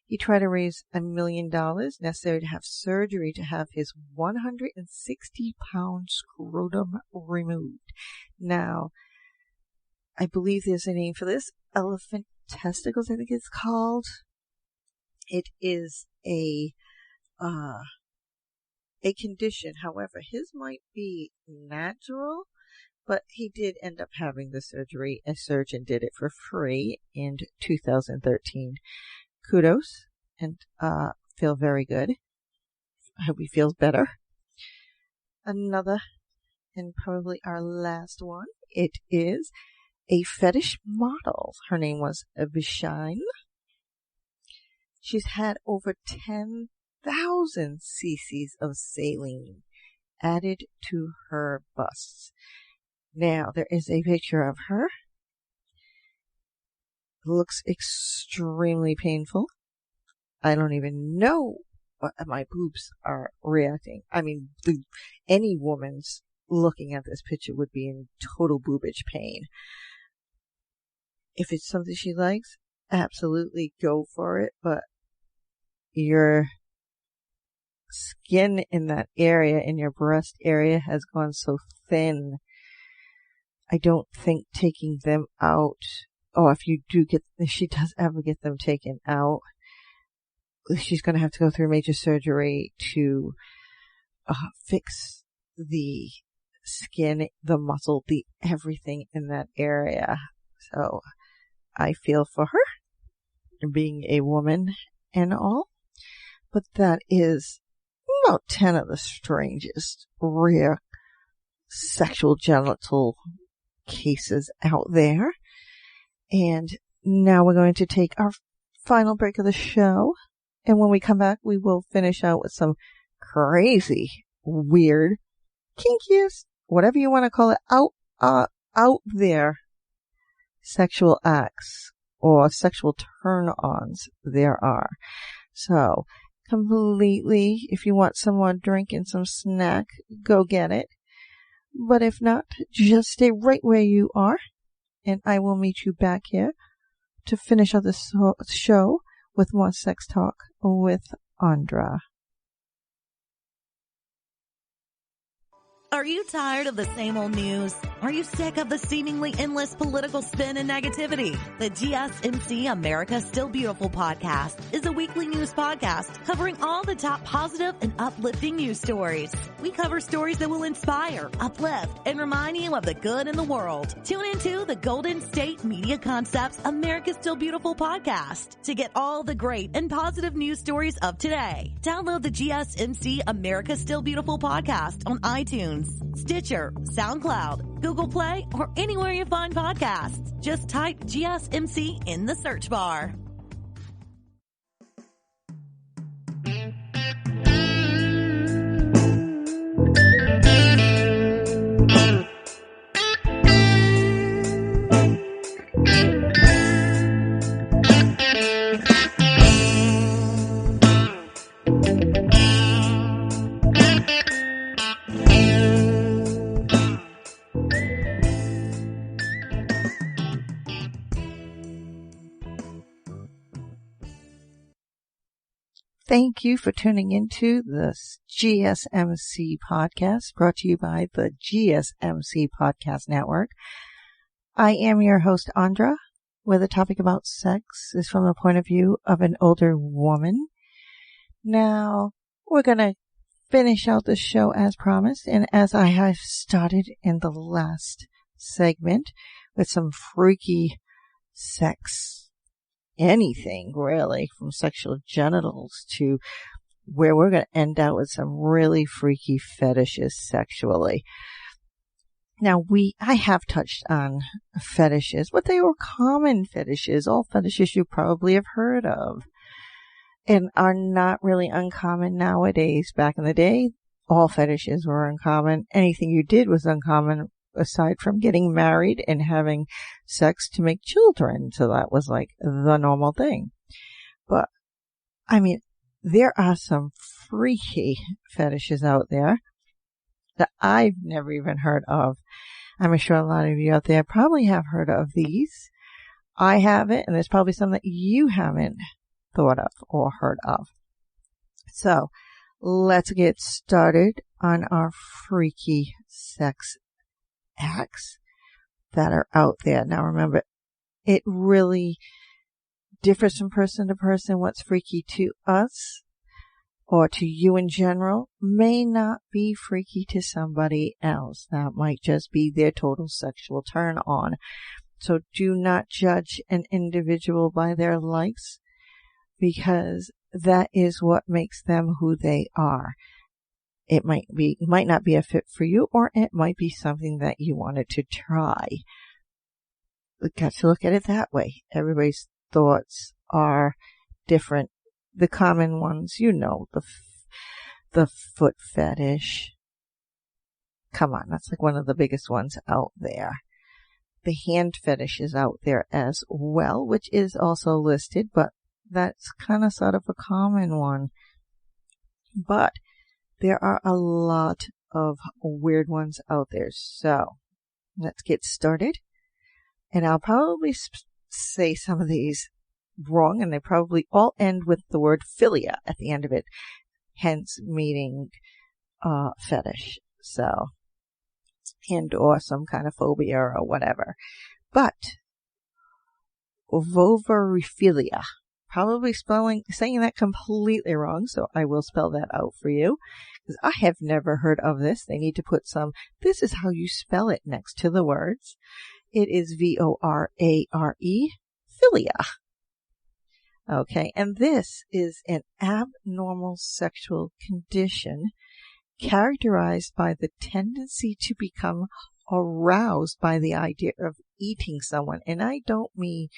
He tried to raise $1 million necessary to have surgery to have his 160-pound scrotum removed. Now, I believe there's a name for this. Elephant testicles, I think it's called. It is a condition. However, his might be natural, but he did end up having the surgery. A surgeon did it for free in 2013. Kudos, and feel very good. I hope he feels better. Another, and probably our last one, it is a fetish model. Her name was Vishine. She's had over 10,000 cc's of saline added to her busts. Now, there is a picture of her. Looks extremely painful. I don't even know what my boobs are reacting. I mean, any woman's looking at this picture would be in total boobage pain. If it's something she likes, absolutely go for it, but your skin in that area, in your breast area, has gone so thin. I don't think taking them out, or if she does ever get them taken out, she's going to have to go through major surgery to fix the skin, the muscle, the everything in that area. So I feel for her, being a woman and all. But that is about 10 of the strangest, rare sexual genital cases out there. And now we're going to take our final break of the show. And when we come back, we will finish out with some crazy, weird, kinkiest, whatever you want to call it, out there sexual acts or sexual turn-ons there are. So, completely, if you want some more drink and some snack, go get it. But if not, just stay right where you are, and I will meet you back here to finish out this show with more sex talk with Andra. Are you tired of the same old news? Are you sick of the seemingly endless political spin and negativity? The GSMC America Still Beautiful podcast is a weekly news podcast covering all the top positive and uplifting news stories. We cover stories that will inspire, uplift, and remind you of the good in the world. Tune into the Golden State Media Concepts America Still Beautiful podcast to get all the great and positive news stories of today. Download the GSMC America Still Beautiful podcast on iTunes, Stitcher, SoundCloud, Google Play, or anywhere you find podcasts. Just type GSMC in the search bar. Thank you for tuning into the GSMC podcast, brought to you by the GSMC Podcast Network. I am your host, Andra, where the topic about sex is from the point of view of an older woman. Now, we're going to finish out the show as promised, and as I have started in the last segment with some freaky sex, anything really, from sexual genitals to where we're going to end out with some really freaky fetishes sexually. Now, I have touched on fetishes, but they were common fetishes, all fetishes you probably have heard of, and are not really uncommon nowadays. Back in the day, all fetishes were uncommon. Anything you did was uncommon, aside from getting married and having sex to make children. So that was like the normal thing. But, I mean, there are some freaky fetishes out there that I've never even heard of. I'm sure a lot of you out there probably have heard of these. I haven't, and there's probably some that you haven't thought of or heard of. So, let's get started on our freaky sex acts that are out there. Now remember, it really differs from person to person. What's freaky to us or to you in general may not be freaky to somebody else. That might just be their total sexual turn on. So do not judge an individual by their likes, because that is what makes them who they are. It might not be a fit for you, or it might be something that you wanted to try. We got to look at it that way. Everybody's thoughts are different. The common ones, the foot fetish. Come on, that's like one of the biggest ones out there. The hand fetish is out there as well, which is also listed, but that's kind of sort of a common one. But there are a lot of weird ones out there. So let's get started. And I'll probably say some of these wrong, and they probably all end with the word philia at the end of it, hence meaning fetish. So, and or some kind of phobia or whatever. But vulvariphilia, probably saying that completely wrong, so I will spell that out for you, because I have never heard of this. They need to put this is how you spell it next to the words. It is VORARE, philia. Okay, and this is an abnormal sexual condition characterized by the tendency to become aroused by the idea of eating someone. And I don't mean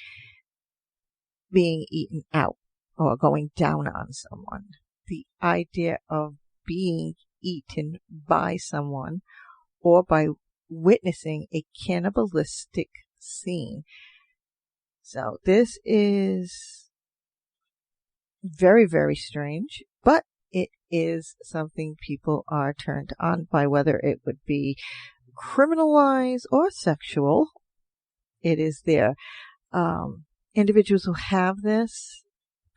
being eaten out or going down on someone. The idea of being eaten by someone or by witnessing a cannibalistic scene. So this is very, very strange, but it is something people are turned on by, whether it would be criminalized or sexual. It is there. Individuals who have this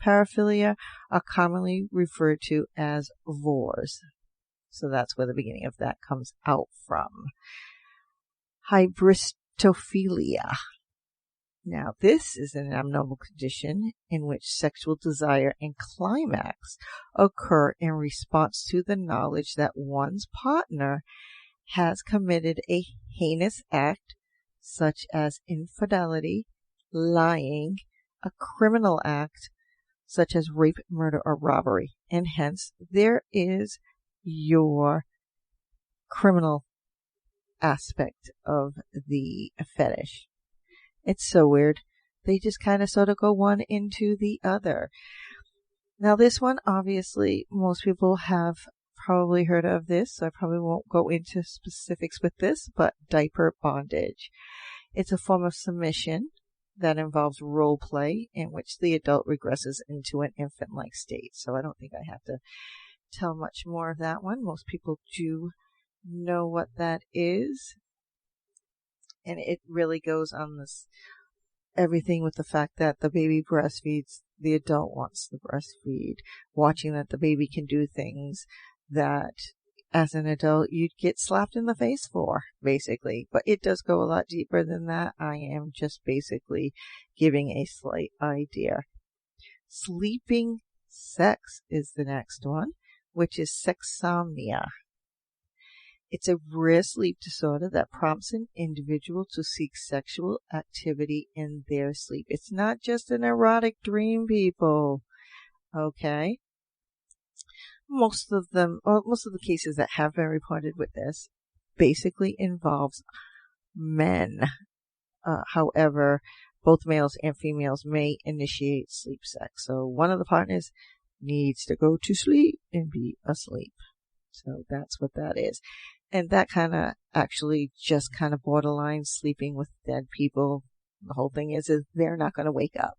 paraphilia are commonly referred to as vors. So that's where the beginning of that comes out from. Hybristophilia. Now, this is an abnormal condition in which sexual desire and climax occur in response to the knowledge that one's partner has committed a heinous act, such as infidelity, lying, a criminal act, such as rape, murder, or robbery. And hence, there is your criminal aspect of the fetish. It's so weird. They just kind of sort of go one into the other. Now, this one, obviously, most people have probably heard of this, so I probably won't go into specifics with this, but diaper bondage. It's a form of submission that involves role play in which the adult regresses into an infant-like state. So I don't think I have to tell much more of that one. Most people do know what that is. And it really goes on this, everything with the fact that the baby breastfeeds, the adult wants to breastfeed, watching that the baby can do things that as an adult you'd get slapped in the face for, basically. But it does go a lot deeper than that. I am just basically giving a slight idea. Sleeping sex is the next one, which is sexsomnia. It's a rare sleep disorder that prompts an individual to seek sexual activity in their sleep. It's not just an erotic dream, people. Okay? Most of the cases that have been reported with this basically involves men. However, both males and females may initiate sleep sex. So one of the partners needs to go to sleep and be asleep. So that's what that is. And that kind of actually just kind of borderline sleeping with dead people. The whole thing is they're not going to wake up.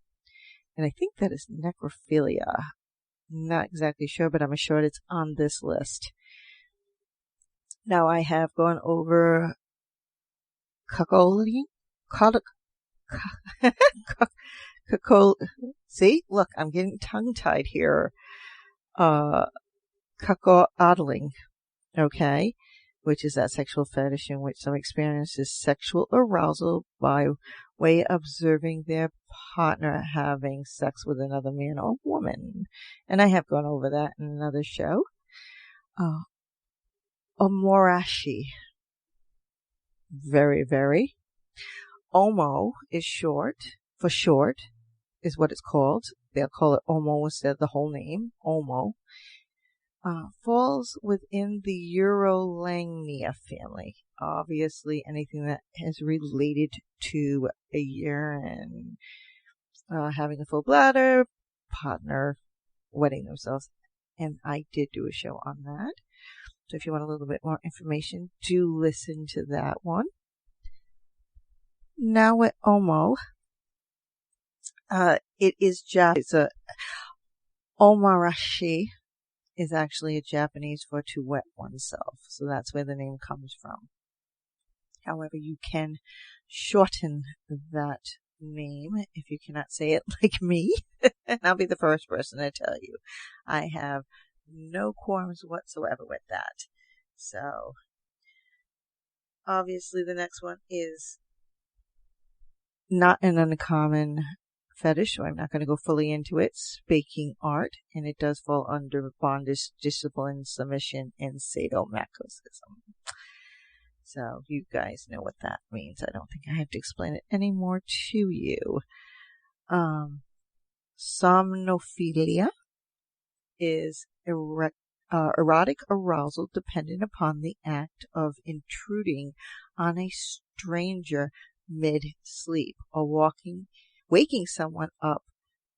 And I think that is necrophilia. Not exactly sure, but I'm assured it's on this list. Now I have gone over cuckolding. See, look, I'm getting tongue-tied here. Cuckolding, okay, which is that sexual fetish in which some experiences sexual arousal by way of observing their partner having sex with another man or woman. And I have gone over that in another show. Omorashi. Very, very. Omo is short, is what it's called. They'll call it Omo instead of the whole name, Omo. Falls within the Urolagnia family. Obviously, anything that is related to a urine, having a full bladder, partner wetting themselves. And I did do a show on that. So if you want a little bit more information, do listen to that one. Now with Omo, it is Japanese. Omarashi is actually a Japanese for to wet oneself. So that's where the name comes from. However, you can shorten that name if you cannot say it like me. And I'll be the first person to tell you. I have no qualms whatsoever with that. So, obviously the next one is not an uncommon fetish, so I'm not going to go fully into it. Spanking art, and it does fall under bondage, discipline, submission, and sadomasochism. So you guys know what that means. I don't think I have to explain it anymore to you. Somnophilia is erotic arousal dependent upon the act of intruding on a stranger mid-sleep or waking someone up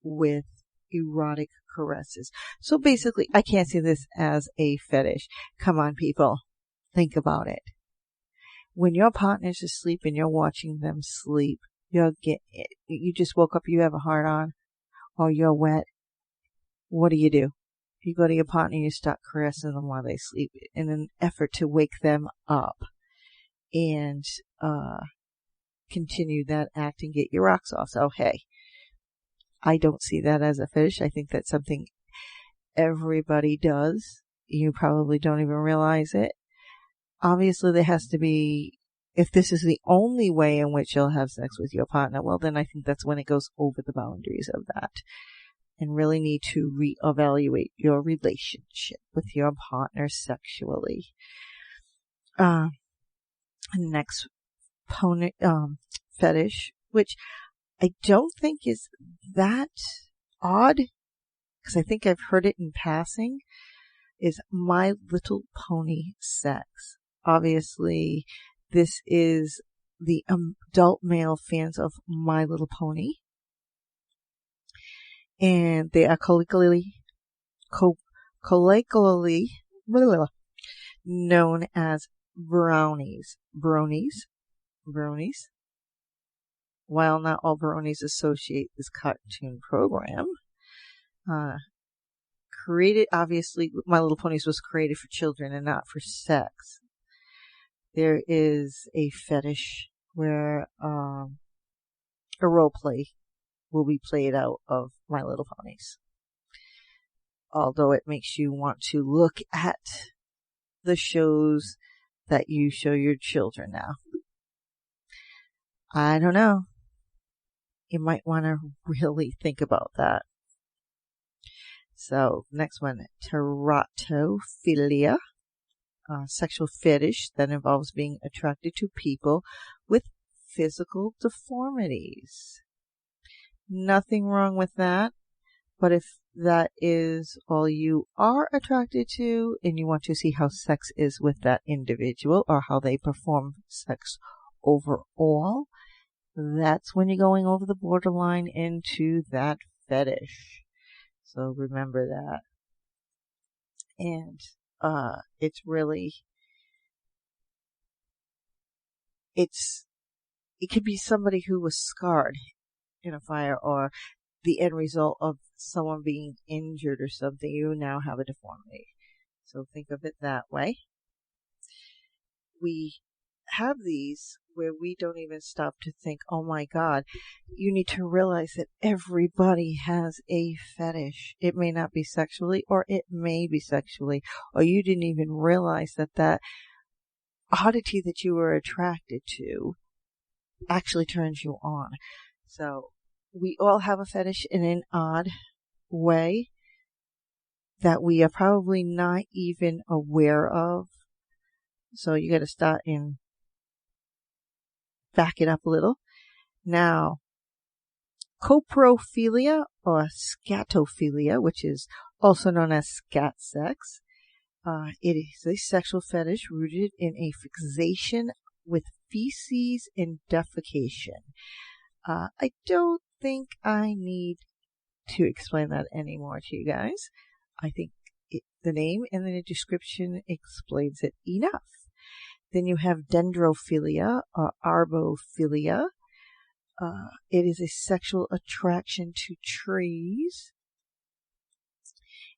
with erotic caresses. So basically, I can't see this as a fetish. Come on, people. Think about it. When your partner's asleep and you're watching them sleep, you just woke up, you have a hard on, or you're wet. What do? You go to your partner, you start caressing them while they sleep in an effort to wake them up and continue that act and get your rocks off. So, hey, I don't see that as a fetish. I think that's something everybody does. You probably don't even realize it. Obviously, there has to be, if this is the only way in which you'll have sex with your partner, well, then I think that's when it goes over the boundaries of that and really need to reevaluate your relationship with your partner sexually. Next fetish, which I don't think is that odd, because I think I've heard it in passing, is My Little Pony sex. Obviously, this is the adult male fans of My Little Pony. And they are colloquially known as bronies. While not all bronies associate this cartoon program, obviously, My Little Ponies was created for children and not for sex. There is a fetish where a role play will be played out of My Little Ponies. Although it makes you want to look at the shows that you show your children now. I don't know. You might want to really think about that. So, next one, teratophilia. sexual fetish that involves being attracted to people with physical deformities. Nothing wrong with that, but if that is all you are attracted to and you want to see how sex is with that individual or how they perform sex overall, that's when you're going over the borderline into that fetish. So remember that. And it could be somebody who was scarred in a fire or the end result of someone being injured or something. You now have a deformity. So think of it that way. We have these where we don't even stop to think, oh my God, you need to realize that everybody has a fetish. It may not be sexually, or it may be sexually, or you didn't even realize that oddity that you were attracted to actually turns you on. So we all have a fetish in an odd way that we are probably not even aware of. So you got to start and back it up a little. Now, coprophilia or scatophilia, which is also known as scat sex, it is a sexual fetish rooted in a fixation with feces and defecation. I don't think I need to explain that anymore to you guys. I think the name and the description explains it enough. Then you have dendrophilia or arbophilia. It is a sexual attraction to trees.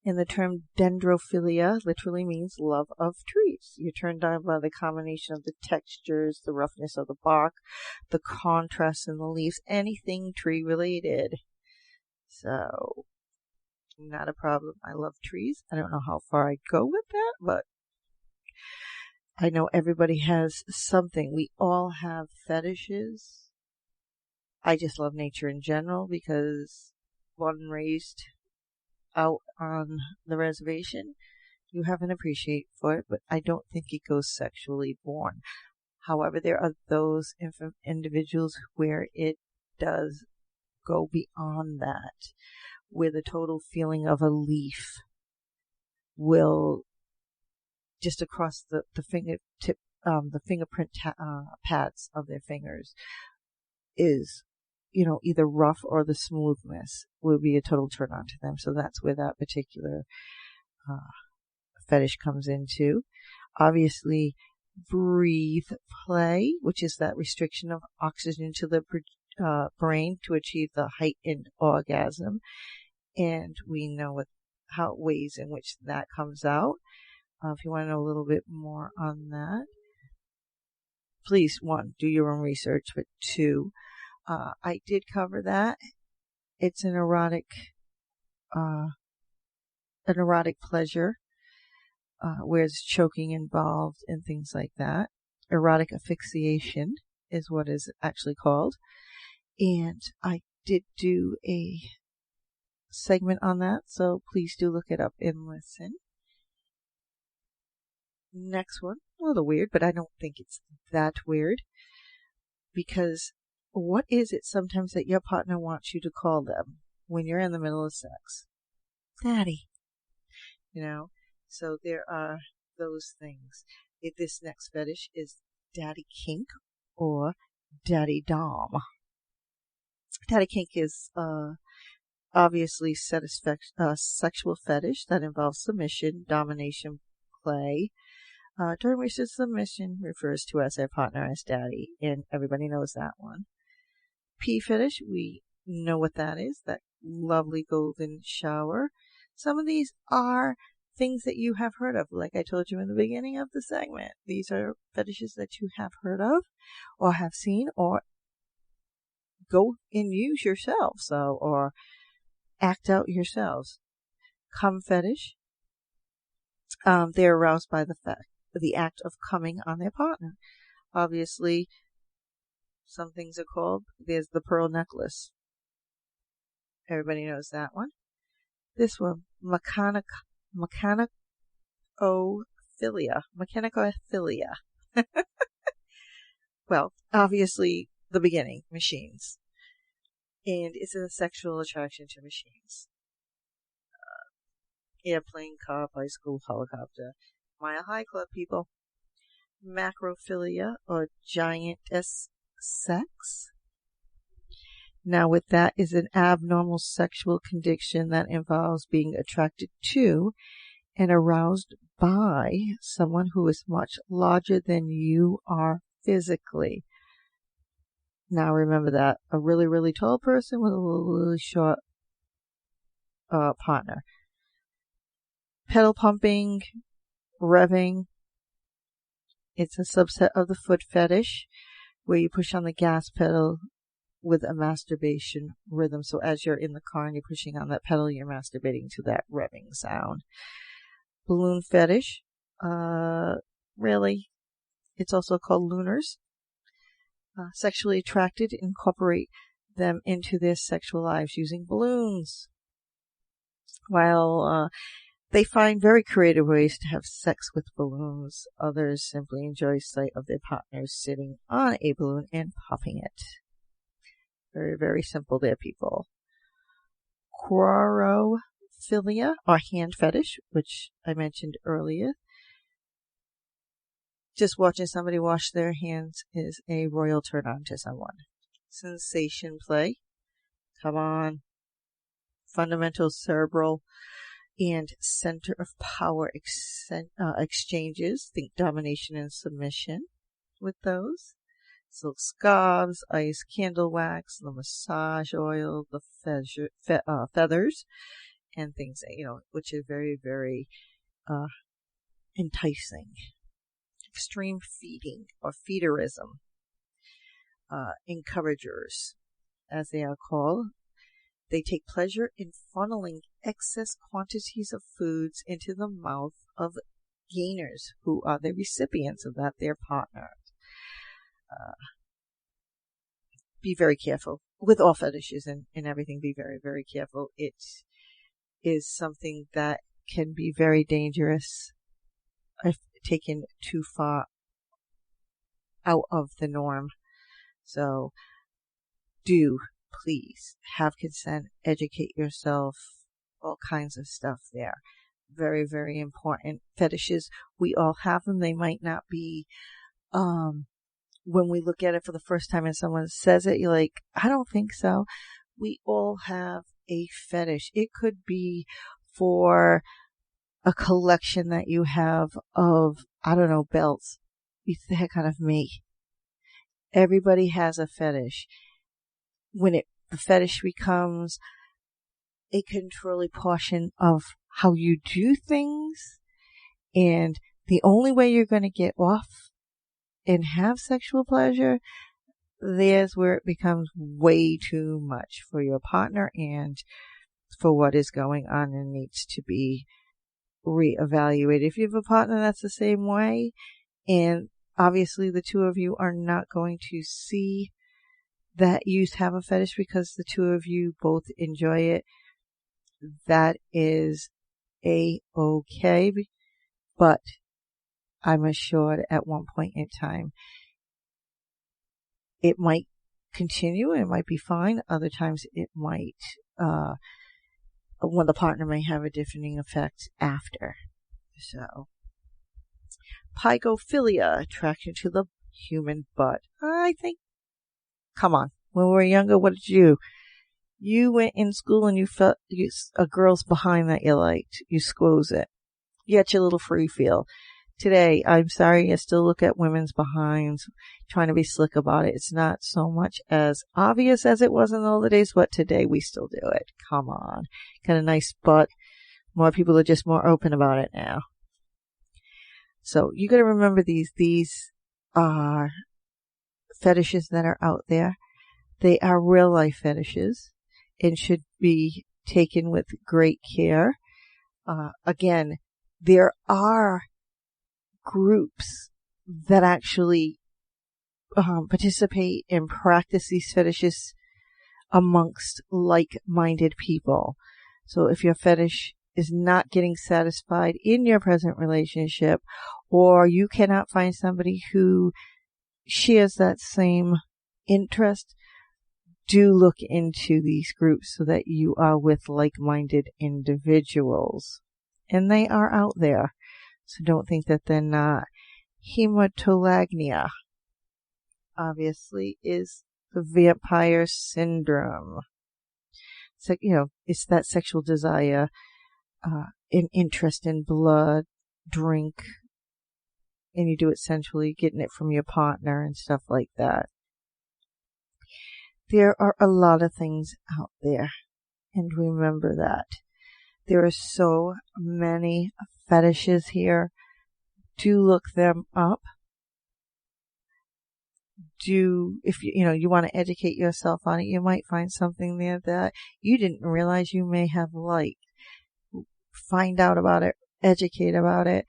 And the term dendrophilia literally means love of trees. You're turned on by the combination of the textures, the roughness of the bark, the contrast in the leaves, anything tree related. So, not a problem. I love trees. I don't know how far I go with that, but I know everybody has something. We all have fetishes. I just love nature in general because one raised out on the reservation, you have an appreciation for it, but I don't think it goes sexually born. However, there are those individuals where it does go beyond that, where the total feeling of a leaf will just across the fingertip, the fingerprint pads of their fingers is, either rough or the smoothness will be a total turn on to them. So that's where that particular fetish comes into. Obviously, breathe play, which is that restriction of oxygen to the brain to achieve the heightened orgasm. And we know how ways in which that comes out. If you want to know a little bit more on that, please, 1, do your own research, but 2, I did cover that. It's an erotic pleasure, where there's choking involved and things like that. Erotic asphyxiation is what is actually called. And I did do a segment on that, so please do look it up and listen. Next one, a little weird, but I don't think it's that weird, because what is it sometimes that your partner wants you to call them when you're in the middle of sex? Daddy. So there are those things. This next fetish is daddy kink or daddy dom. Daddy kink is obviously sexual fetish that involves submission, domination, play, during which the submission refers to as their partner as daddy, and everybody knows that one. Pee fetish, we know what that is, that lovely golden shower. Some of these are things that you have heard of, like I told you in the beginning of the segment. These are fetishes that you have heard of or have seen or go and use yourselves, or act out yourselves. Cum fetish, they're aroused by the act of coming on their partner. Obviously, some things are called, there's the pearl necklace. Everybody knows that one. This one, mechanico Mechanicophilia. Well, obviously, the beginning, machines. And it's a sexual attraction to machines. Airplane, car, bicycle, helicopter. Mile High Club, people. Macrophilia, or giantess sex. Now, with that is an abnormal sexual condition that involves being attracted to and aroused by someone who is much larger than you are physically. Now, remember that a really, really tall person with a really short partner. Pedal pumping, revving. It's a subset of the foot fetish where you push on the gas pedal with a masturbation rhythm. So as you're in the car and you're pushing on that pedal, you're masturbating to that revving sound. Balloon fetish. Really, it's also called lunars. Sexually attracted, incorporate them into their sexual lives using balloons. While they find very creative ways to have sex with balloons, others simply enjoy sight of their partners sitting on a balloon and popping it. Very, very simple there, people. Chlorophilia, or hand fetish, which I mentioned earlier. Just watching somebody wash their hands is a royal turn on to someone. Sensation play. Come on. Fundamental cerebral and center of power exchanges. Think domination and submission with those. Silk scarves, ice candle wax, the massage oil, the feathers, and things, which are very, very enticing. Extreme feeding, or feederism. Encouragers, as they are called. They take pleasure in funneling excess quantities of foods into the mouth of gainers who are the recipients of that, their partner. Be very careful with all fetishes and everything. Be very, very careful. It is something that can be very dangerous if taken too far out of the norm. So do please have consent, educate yourself, all kinds of stuff there. Very, very important. Fetishes, we all have them. They might not be, when we look at it for the first time and someone says it, you're like, I don't think so. We all have a fetish. It could be for a collection that you have of, belts. Beats the heck out of me. Everybody has a fetish. When the fetish becomes a controlling portion of how you do things, and the only way you're going to get off and have sexual pleasure, there's where it becomes way too much for your partner and for what is going on and needs to be reevaluated. If you have a partner that's the same way, and obviously the two of you are not going to see that you have a fetish because the two of you both enjoy it, that is a-okay. But I'm assured at one point in time it might continue and it might be fine. Other times it might, when the partner may have a differing effect after. So, pygophilia, attraction to the human butt. I think, come on, when we were younger, what did you do? You went in school and you felt a girl's behind that you liked. You squoze it. You got your little free feel. Today, I'm sorry, you still look at women's behinds, trying to be slick about it. It's not so much as obvious as it was in the old days, but today we still do it. Come on. Got a nice butt. More people are just more open about it now. So you got to remember these are fetishes that are out there. They are real life fetishes and should be taken with great care. Again, there are groups that actually participate and practice these fetishes amongst like-minded people. So if your fetish is not getting satisfied in your present relationship, or you cannot find somebody who shares that same interest, do look into these groups so that you are with like-minded individuals. And they are out there. So don't think that they're not. Hematolagnia, obviously, is the vampire syndrome. So, it's that sexual desire, an interest in blood, drink, and you do it sensually, getting it from your partner and stuff like that. There are a lot of things out there, and remember that. There are so many fetishes here. Do look them up. If you want to educate yourself on it, you might find something there that you didn't realize you may have liked. Find out about it, educate about it,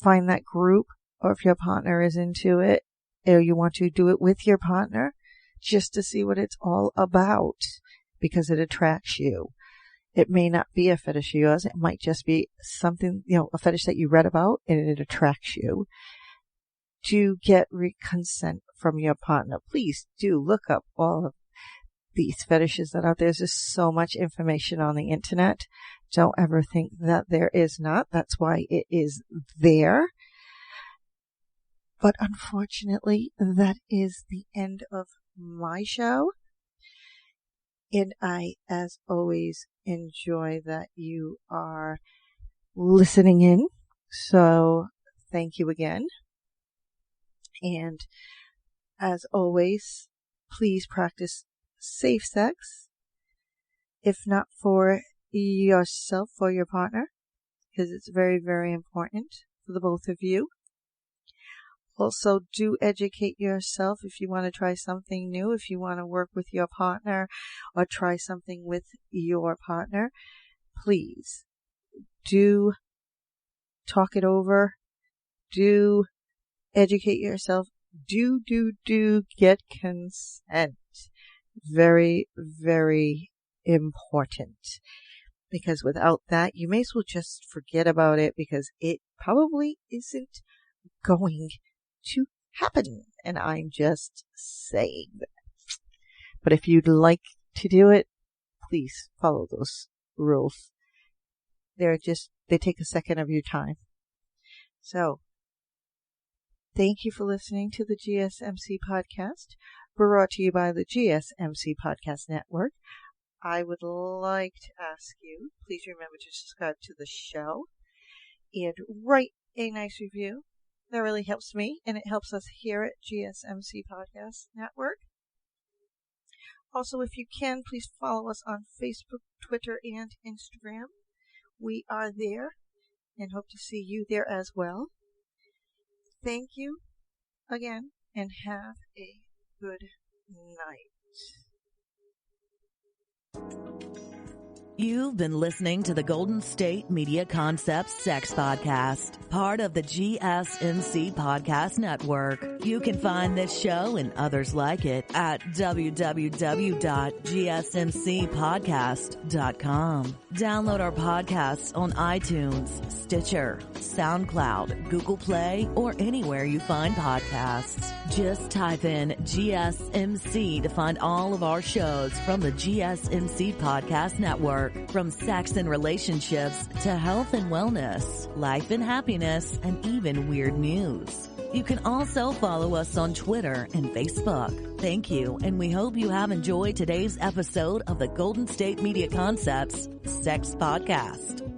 find that group, or if your partner is into it, or you want to do it with your partner, just to see what it's all about, because it attracts you. It may not be a fetish of yours. It might just be something, a fetish that you read about and it attracts you. To get consent from your partner, please do look up all of these fetishes that are out there. There's just so much information on the internet. Don't ever think that there is not. That's why it is there. But unfortunately, that is the end of my show. And I, as always, enjoy that you are listening in. So thank you again. And as always, please practice safe sex. If not for yourself, for your partner, because it's very, very important for the both of you. Also, do educate yourself if you want to try something new, if you want to work with your partner or try something with your partner. Please do talk it over. Do educate yourself. Do get consent. Very, very important. Because without that, you may as well just forget about it, because it probably isn't going to happen. And I'm just saying that. But if you'd like to do it, please follow those rules. They take a second of your time. So, thank you for listening to the GSMC podcast, brought to you by the GSMC Podcast Network. I would like to ask you, please remember to subscribe to the show and write a nice review. That really helps me, and it helps us here at GSMC Podcast Network. Also, if you can, please follow us on Facebook, Twitter, and Instagram. We are there and hope to see you there as well. Thank you again, and have a good night. You've been listening to the Golden State Media Concepts Sex Podcast, part of the GSMC Podcast Network. You can find this show and others like it at www.gsmcpodcast.com. Download our podcasts on iTunes, Stitcher, SoundCloud, Google Play, or anywhere you find podcasts. Just type in GSMC to find all of our shows from the GSMC Podcast Network. From sex and relationships to health and wellness, life and happiness, and even weird news. You can also follow us on Twitter and Facebook. Thank you, and we hope you have enjoyed today's episode of the Golden State Media Concepts Sex Podcast.